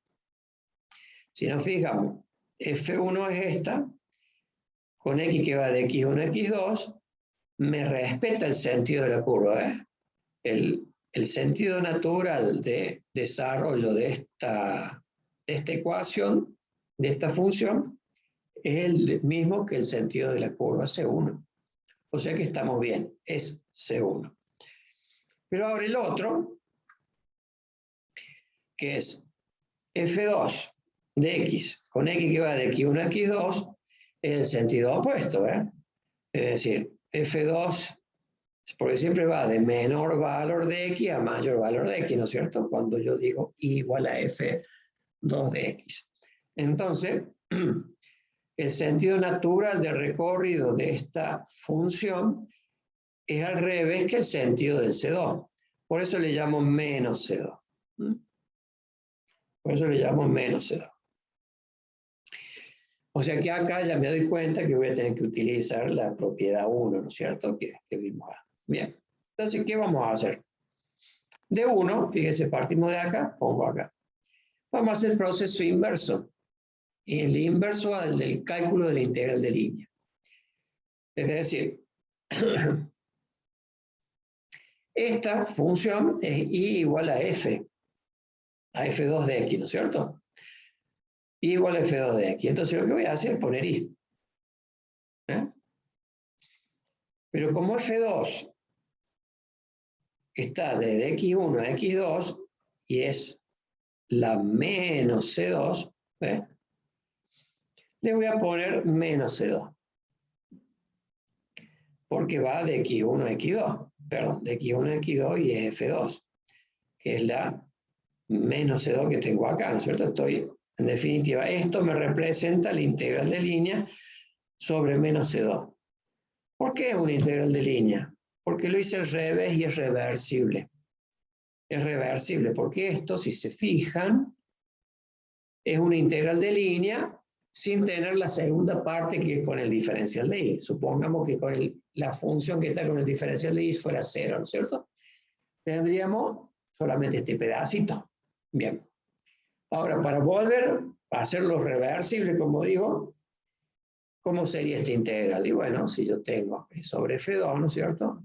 Si nos fijamos, F1 es esta, con X que va de X1 a X2, me respeta el sentido de la curva, ¿eh? El sentido natural de desarrollo de esta ecuación, de esta función, es el mismo que el sentido de la curva C1. O sea que estamos bien, es C1. Pero ahora el otro, que es F2 de X, con X que va de X1 a X2, es el sentido opuesto, ¿eh? Es decir, F2, porque siempre va de menor valor de X a mayor valor de X, ¿no es cierto? Cuando yo digo I igual a F2 de X. Entonces, el sentido natural de recorrido de esta función es al revés que el sentido del C2. Por eso le llamo menos C2. Por eso le llamo menos C2. O sea que acá ya me doy cuenta que voy a tener que utilizar la propiedad 1, ¿no es cierto? Que vimos acá. Bien. Entonces, ¿qué vamos a hacer? De 1, fíjense, partimos de acá, pongo acá. Vamos a hacer el proceso inverso. Y el inverso al del cálculo de la integral de línea. Es decir, esta función es I igual a F, a F2 de X, ¿no es cierto? I igual a F2 de X. Entonces lo que voy a hacer es poner I. ¿Eh? Pero como F2 está desde X1 a X2 y es la menos C2, ¿eh? Le voy a poner menos C2. Porque va de X1 a X2, perdón, de X1 a X2 y es F2, que es la menos C2 que tengo acá, ¿no es cierto? En definitiva, esto me representa la integral de línea sobre menos C2. ¿Por qué es una integral de línea? Porque lo hice al revés y es reversible. Es reversible, porque esto, si se fijan, es una integral de línea sin tener la segunda parte que es con el diferencial de I. Supongamos que con la función que está con el diferencial de I fuera 0, ¿no es cierto? Tendríamos solamente este pedacito. Bien. Ahora, para volver a hacerlo reversible, como digo, ¿cómo sería esta integral? Y bueno, si yo tengo sobre F2, ¿no es cierto?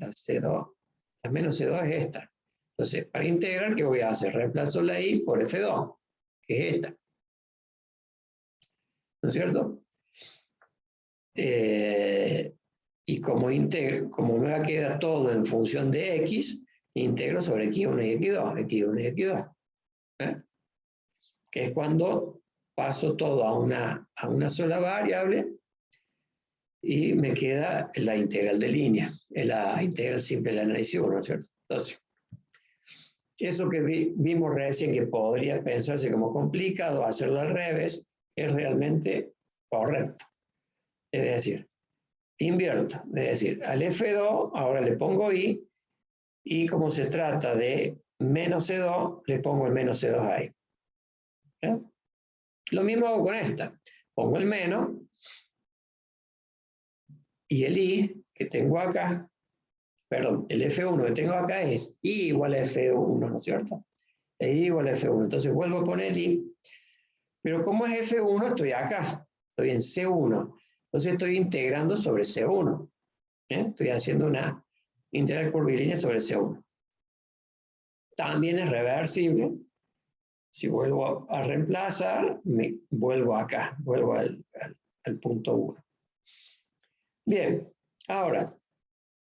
La menos C2 es esta. Entonces, para integrar, ¿qué voy a hacer? Reemplazo la I por F2, que es esta. ¿No es cierto? Y como me va a quedar todo en función de X, integro sobre X1 y X2, X1 y X2. ¿Eh? Que es cuando paso todo a una sola variable y me queda la integral de línea, es la integral simple del análisis 1, ¿no es cierto? Entonces, eso que vimos recién que podría pensarse como complicado, hacerlo al revés, es realmente correcto. Es decir, invierto, es decir, al F2 ahora le pongo I, y como se trata de menos C2, le pongo el menos C2 ahí. ¿Eh? Lo mismo hago con esta. Pongo el menos y el I que tengo acá perdón, el F1 que tengo acá es I igual a F1, ¿no es cierto? Es I igual a F1. Entonces vuelvo a poner I. Pero como es F1, estoy acá. Estoy en C1. Entonces estoy integrando sobre C1. Estoy haciendo una integral curvilínea sobre C1. También es reversible. Si vuelvo a reemplazar, me vuelvo acá. Vuelvo al punto 1. Bien. Ahora,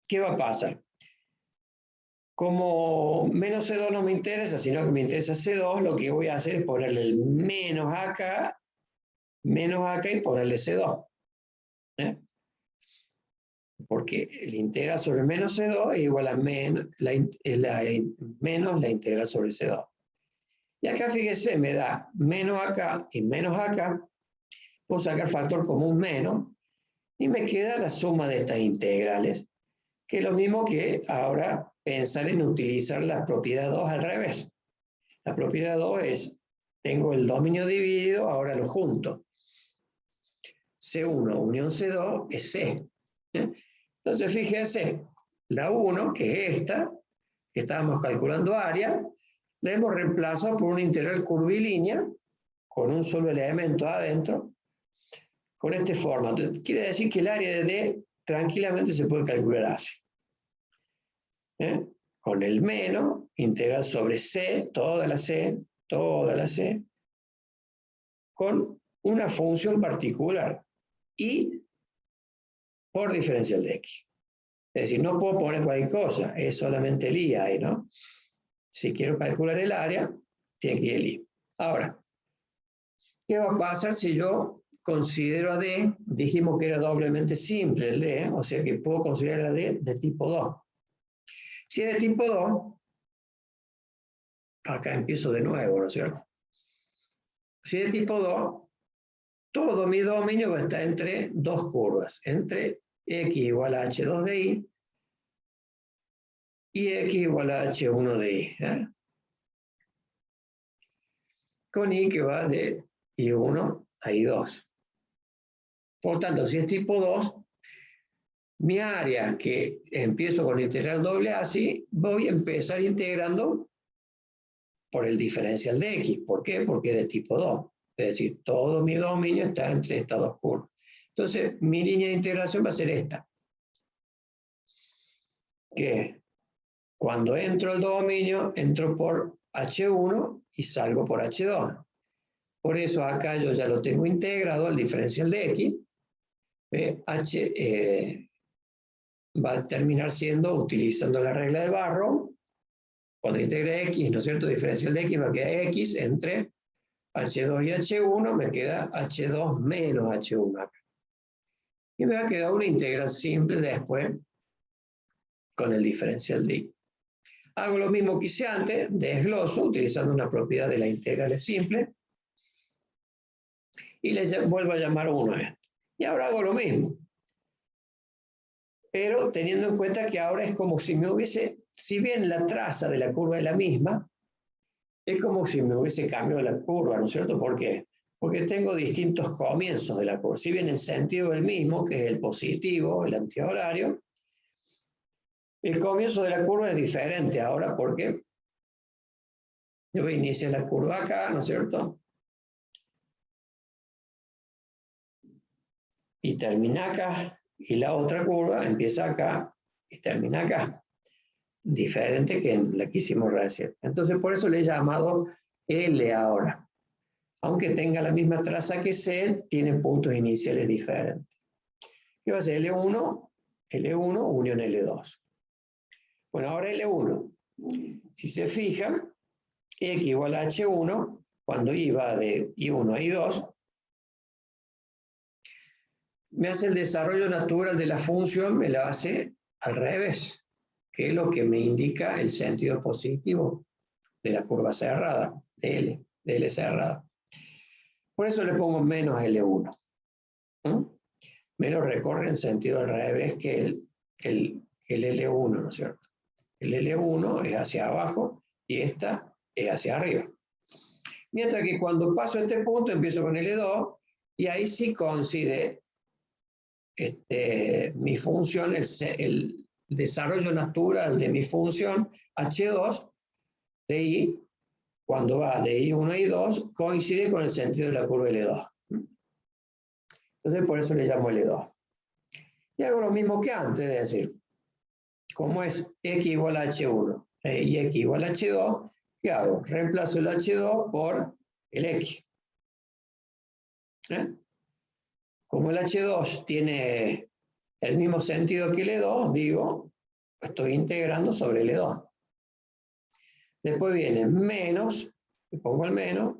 ¿qué va a pasar? Como menos C2 no me interesa, sino que me interesa C2, lo que voy a hacer es ponerle el menos acá y ponerle C2. Porque el integral sobre menos C2 es igual a menos la integral sobre C2. Y acá, fíjese, me da menos acá y menos acá. Puedo sacar factor común menos y me queda la suma de estas integrales, que es lo mismo que ahora pensar en utilizar la propiedad 2 al revés. La propiedad 2 es, tengo el dominio dividido, ahora lo junto. C1 unión C2 es C. Entonces, fíjense, la 1, que es esta, que estábamos calculando área, la hemos reemplazado por una integral curvilínea, con un solo elemento adentro, con este formato. Quiere decir que el área de D tranquilamente se puede calcular así. Con el menos, integral sobre C, toda la C, con una función particular, y por diferencial de X. Es decir, no puedo poner cualquier cosa, es solamente el I ahí, ¿no? Si quiero calcular el área, tiene que ir el I. Ahora, ¿qué va a pasar si yo considero a D? Dijimos que era doblemente simple el D, o sea que puedo considerar a D de tipo 2. Si es de tipo 2, acá empiezo de nuevo, ¿no es cierto? Si es de tipo 2, todo mi dominio va a estar entre dos curvas, entre X igual a H2 de I y X igual a H1 de I. Con I que va de I1 a I2. Por tanto, si es tipo 2, mi área que empiezo con integral doble así, voy a empezar integrando por el diferencial de X. ¿Por qué? Porque es de tipo 2. Es decir, todo mi dominio está entre estas dos curvas. Entonces, mi línea de integración va a ser esta. Que cuando entro al dominio, entro por H1 y salgo por H2. Por eso acá yo ya lo tengo integrado al diferencial de X. Va a terminar siendo, utilizando la regla de Barrow, cuando integre X, ¿no es cierto? Diferencial de X va a quedar X entre H2 y H1, me queda H2 menos H1 acá. Y me va a quedar una integral simple después con el diferencial de Y. Hago lo mismo que hice antes, desgloso, utilizando una propiedad de la integral simple, y le vuelvo a llamar 1 a esto. Y ahora hago lo mismo. Pero teniendo en cuenta que ahora es como si me hubiese, si bien la traza de la curva es la misma, es como si me hubiese cambiado la curva, ¿no es cierto? ¿Por qué? Porque tengo distintos comienzos de la curva. Si bien el sentido es el mismo, que es el positivo, el antihorario, el comienzo de la curva es diferente ahora porque yo voy a iniciar la curva acá, ¿no es cierto? Y termina acá, y la otra curva empieza acá y termina acá. Diferente que en la que hicimos recién. Entonces, por eso le he llamado L ahora. Aunque tenga la misma traza que C, tiene puntos iniciales diferentes. ¿Qué va a ser? L1 unión L2. Bueno, ahora L1. Si se fijan, X igual a H1, cuando I va de I1 a I2, me hace el desarrollo natural de la función, me la hace al revés, que es lo que me indica el sentido positivo de la curva cerrada, de L cerrada. Por eso le pongo menos L1. Menos recorre en sentido al revés que el L1, ¿no es cierto? El L1 es hacia abajo y esta es hacia arriba. Mientras que cuando paso este punto empiezo con L2 y ahí sí coincide mi función, desarrollo natural de mi función H2 de I, cuando va de I1 a I2, coincide con el sentido de la curva L2. Entonces, por eso le llamo L2. Y hago lo mismo que antes, es decir, como es X igual a H1 y X igual a H2, ¿qué hago? Reemplazo el H2 por el X. Como el H2 tiene el mismo sentido que el E2, digo, estoy integrando sobre el E2. Después viene menos, le pongo el menos,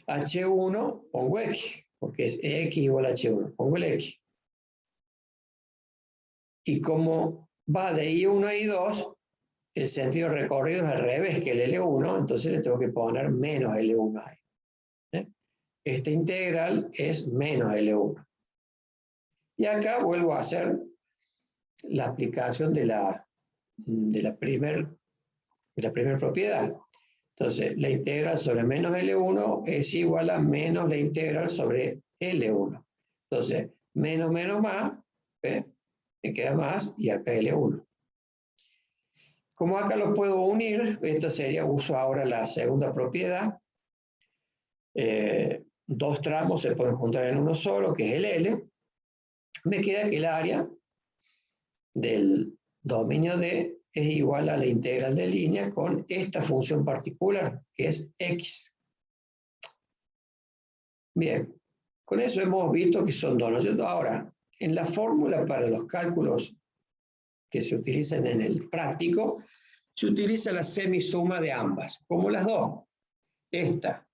H1, pongo X, porque es X igual a H1, pongo el X. Y como va de I1 a I2, el sentido recorrido es al revés que el L1, entonces le tengo que poner menos L1 ahí. Esta integral es menos L1. Y acá vuelvo a hacer la aplicación de la primera propiedad. Entonces, la integral sobre menos L1 es igual a menos la integral sobre L1. Entonces, menos menos más, me queda más, y acá L1. Como acá los puedo unir, esto sería, uso ahora la segunda propiedad. Dos tramos se pueden juntar en uno solo, que es el L. Me queda que el área del dominio D es igual a la integral de línea con esta función particular, que es X. Bien, con eso hemos visto que son dos, ¿no es cierto? Ahora, en la fórmula para los cálculos que se utilizan en el práctico, se utiliza la semisuma de ambas, como las dos. Esta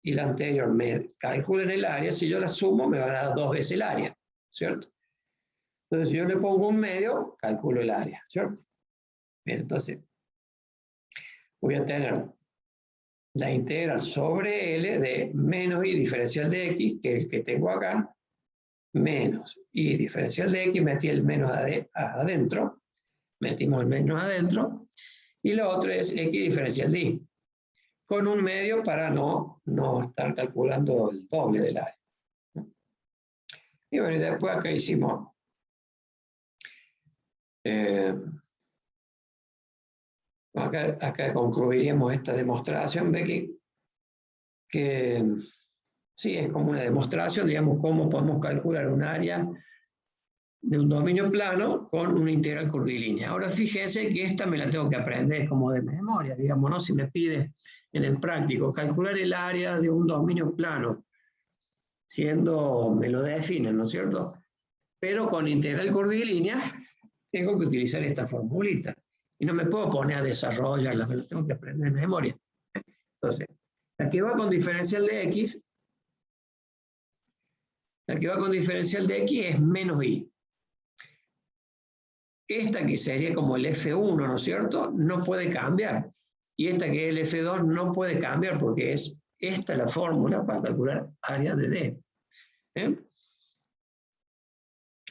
y la anterior me calculan el área, si yo la sumo me van a dar 2 veces el área, ¿cierto? Entonces, si yo le pongo un medio, calculo el área, ¿cierto? Bien, entonces, voy a tener la integral sobre L de menos I diferencial de X, que es el que tengo acá, menos I diferencial de X, metí el menos adentro, metimos el menos adentro, y lo otro es X diferencial de Y, con un medio para no estar calculando el doble del área. Y bueno, y después acá hicimos acá concluiríamos esta demostración. Ve que sí, es como una demostración, digamos, cómo podemos calcular un área de un dominio plano con una integral curvilínea. Ahora fíjense que esta me la tengo que aprender como de memoria, digamos, ¿no? Si me pide en el práctico calcular el área de un dominio plano, me lo definen, ¿no es cierto? Pero con integral curvilínea tengo que utilizar esta formulita. Y no me puedo poner a desarrollarla, me lo tengo que aprender de memoria. Entonces, la que va con diferencial de X, es menos I. Esta que sería como el F1, ¿no es cierto? No puede cambiar. Y esta que es el F2 no puede cambiar porque es esta la fórmula para calcular área de D.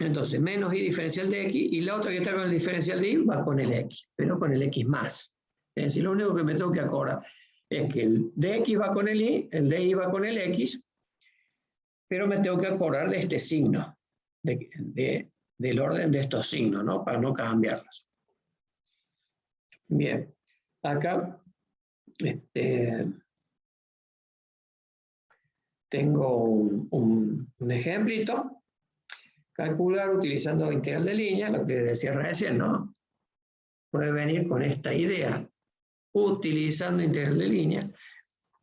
Entonces, menos I diferencial de X, y la otra que está con el diferencial de Y va con el X, pero con el X más. Es decir, lo único que me tengo que acordar es que el dx va con el Y, el dy va con el X, pero me tengo que acordar de este signo, del orden de estos signos, ¿no? Para no cambiarlos. Bien, acá tengo un ejemplito. Calcular utilizando integral de línea, lo que decía recién, ¿no? Puede venir con esta idea. Utilizando integral de línea,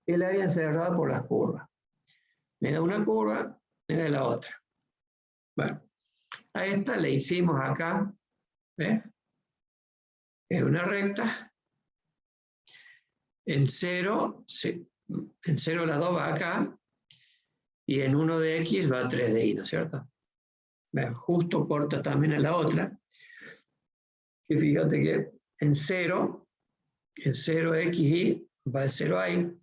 el área encerrada por las curvas. Me da una curva, me da la otra. Bueno, a esta le hicimos acá, ¿ves? Es una recta. En 0 la 2 va acá, y en 1 de X va a 3 de Y, ¿no es cierto? ¿Ves? Justo corta también a la otra. Y fíjate que en 0 XY va el 0Y,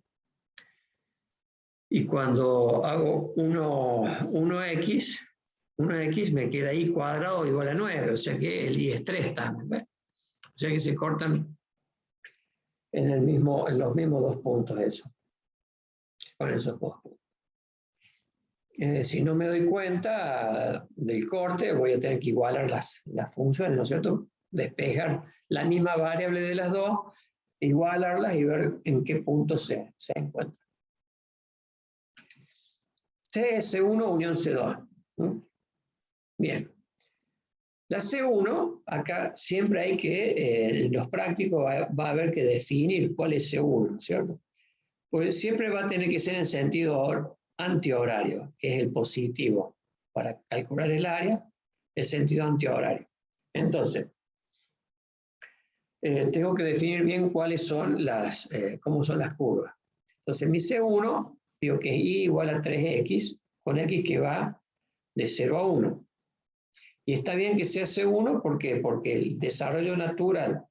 y cuando hago 1X me queda Y cuadrado igual a 9, o sea que el Y es 3 también, ¿ves? O sea que se cortan en los mismos dos puntos, eso, con esos dos puntos. Si no me doy cuenta del corte, voy a tener que igualar las funciones, ¿no es cierto? Despejar la misma variable de las dos, igualarlas y ver en qué punto se encuentra. CS1 unión C2. ¿Mm? Bien. La C1, acá siempre hay que, en los prácticos va a haber que definir cuál es C1, ¿cierto? Pues siempre va a tener que ser en sentido antihorario, que es el positivo. Para calcular el área, el sentido antihorario. Entonces, tengo que definir bien cuáles son cómo son las curvas. Entonces, mi C1, digo que es I igual a 3X, con X que va de 0 a 1. Y está bien que sea C1, ¿por qué? Porque el desarrollo natural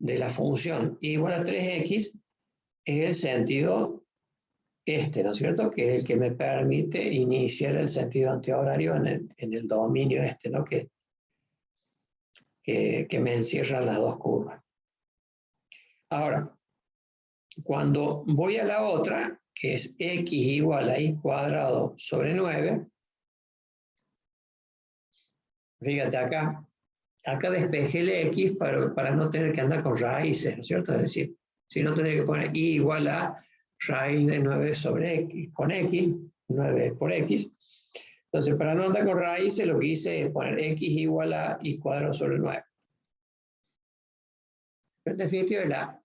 de la función I igual a 3X es el sentido ¿no es cierto? Que es el que me permite iniciar el sentido antihorario en el dominio ¿no? Que me encierran las dos curvas. Ahora, cuando voy a la otra, que es X igual a Y cuadrado sobre 9, fíjate acá despejé el X para no tener que andar con raíces, ¿no es cierto? Es decir, si no tendría que poner Y igual a raíz de 9 sobre X, con X, 9 por X. Entonces, para no andar con raíces, lo que hice es poner X igual a Y cuadrado sobre 9. En definitiva, la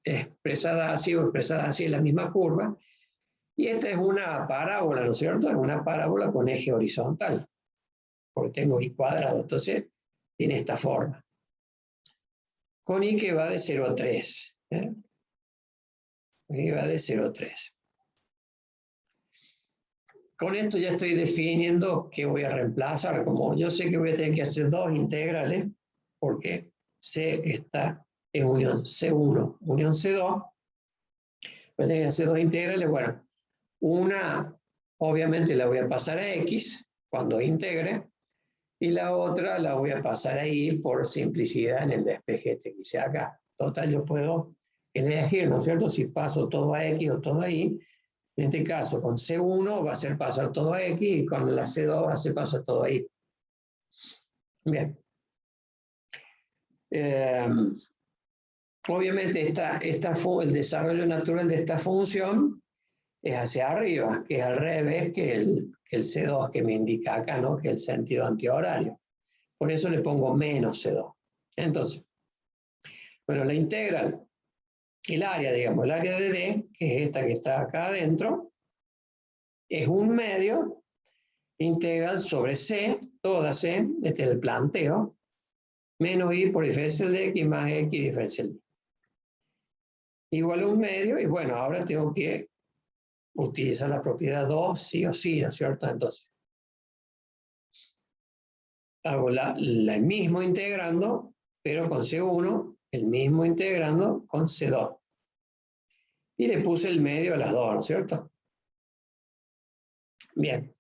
expresada así o expresada así es la misma curva. Y esta es una parábola, ¿no es cierto? Es una parábola con eje horizontal, porque tengo Y cuadrado. Entonces, tiene esta forma. Con Y que va de 0 a 3. Y va de 0 a 3. Con esto ya estoy definiendo qué voy a reemplazar. Como yo sé que voy a tener que hacer dos integrales, porque C está en unión C1, unión C2, voy a tener que hacer dos integrales. Bueno, una obviamente la voy a pasar a X cuando integre, y la otra la voy a pasar a Y por simplicidad en el despeje que hice acá. Total, yo puedo elegir, ¿no es cierto? Si paso todo a X o todo a Y. En este caso, con C1 va a ser pasar todo a X y con la C2 va a ser pasar todo a Y. Bien. Obviamente el desarrollo natural de esta función es hacia arriba, que es al revés que el C2 que me indica acá, ¿no? Que es el sentido antihorario. Por eso le pongo menos C2. Entonces, bueno, la integral, el área, digamos, el área de D, que es esta que está acá adentro, es un medio integral sobre C, toda C, este es el planteo, menos Y por diferencial de X más X diferencial de Y. Igual a un medio, y bueno, ahora tengo que utilizar la propiedad 2 sí o sí, ¿no es cierto? Entonces, hago el mismo integrando, pero con C1, el mismo integrando con C2. Y le puse el medio a las dos, ¿no es cierto? Bien.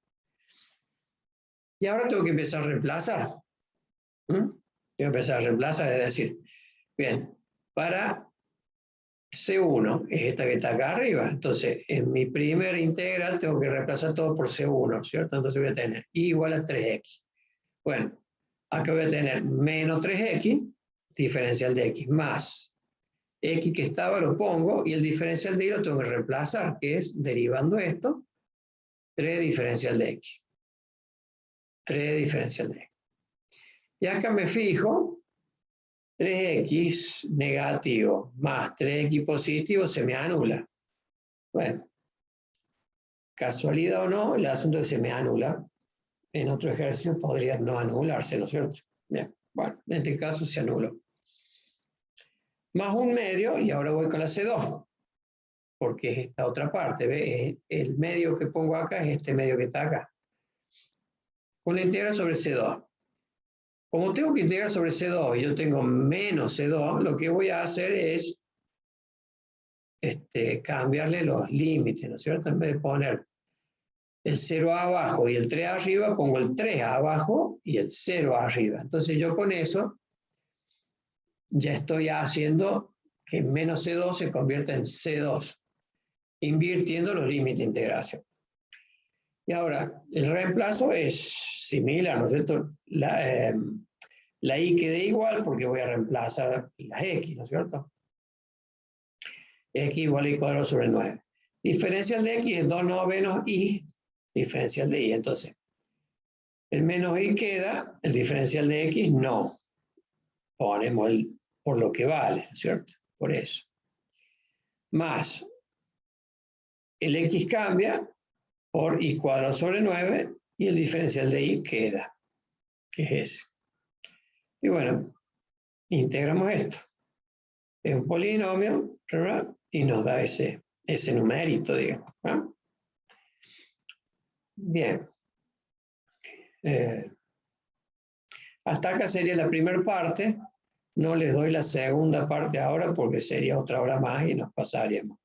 Y ahora tengo que empezar a reemplazar. Tengo que empezar a reemplazar, es decir, bien, para C1, es esta que está acá arriba. Entonces, en mi primer integral tengo que reemplazar todo por C1, ¿cierto? Entonces voy a tener Y igual a 3X. Bueno, acá voy a tener menos 3X, diferencial de X, más X que estaba lo pongo, y el diferencial de Y lo tengo que reemplazar, que es derivando esto, 3 diferencial de X. 3 diferencial de X. Y acá me fijo, 3X negativo más 3X positivo se me anula. Bueno, casualidad o no, el asunto es que se me anula. En otro ejercicio podría no anularse, ¿no es cierto? Bien, bueno, en este caso se anuló. Más un medio, y ahora voy con la C2, porque es esta otra parte, ¿ve? El medio que pongo acá es este medio que está acá. Con la integral sobre C2. Como tengo que integrar sobre C2 y yo tengo menos C2, lo que voy a hacer es cambiarle los límites, ¿no es cierto? En vez de poner el 0 abajo y el 3 arriba, pongo el 3 abajo y el 0 arriba. Entonces yo con eso ya estoy haciendo que menos C2 se convierta en C2, invirtiendo los límites de integración. Y ahora, el reemplazo es similar, ¿no es cierto? La y queda igual porque voy a reemplazar las x, ¿no es cierto? X igual a y cuadrado sobre 9. Diferencial de x es 2 novenos y diferencial de y. Entonces, el menos y queda, el diferencial de x no. Ponemos el por lo que vale, ¿no es cierto? Por eso. Más, el x cambia por y cuadrado sobre 9 y el diferencial de y queda, que es ese. Y bueno, integramos esto. Es un polinomio, ¿verdad? Y nos da ese numerito, digamos. ¿verdad? Bien. Hasta acá sería la primera parte. No les doy la segunda parte ahora porque sería otra hora más y nos pasaríamos.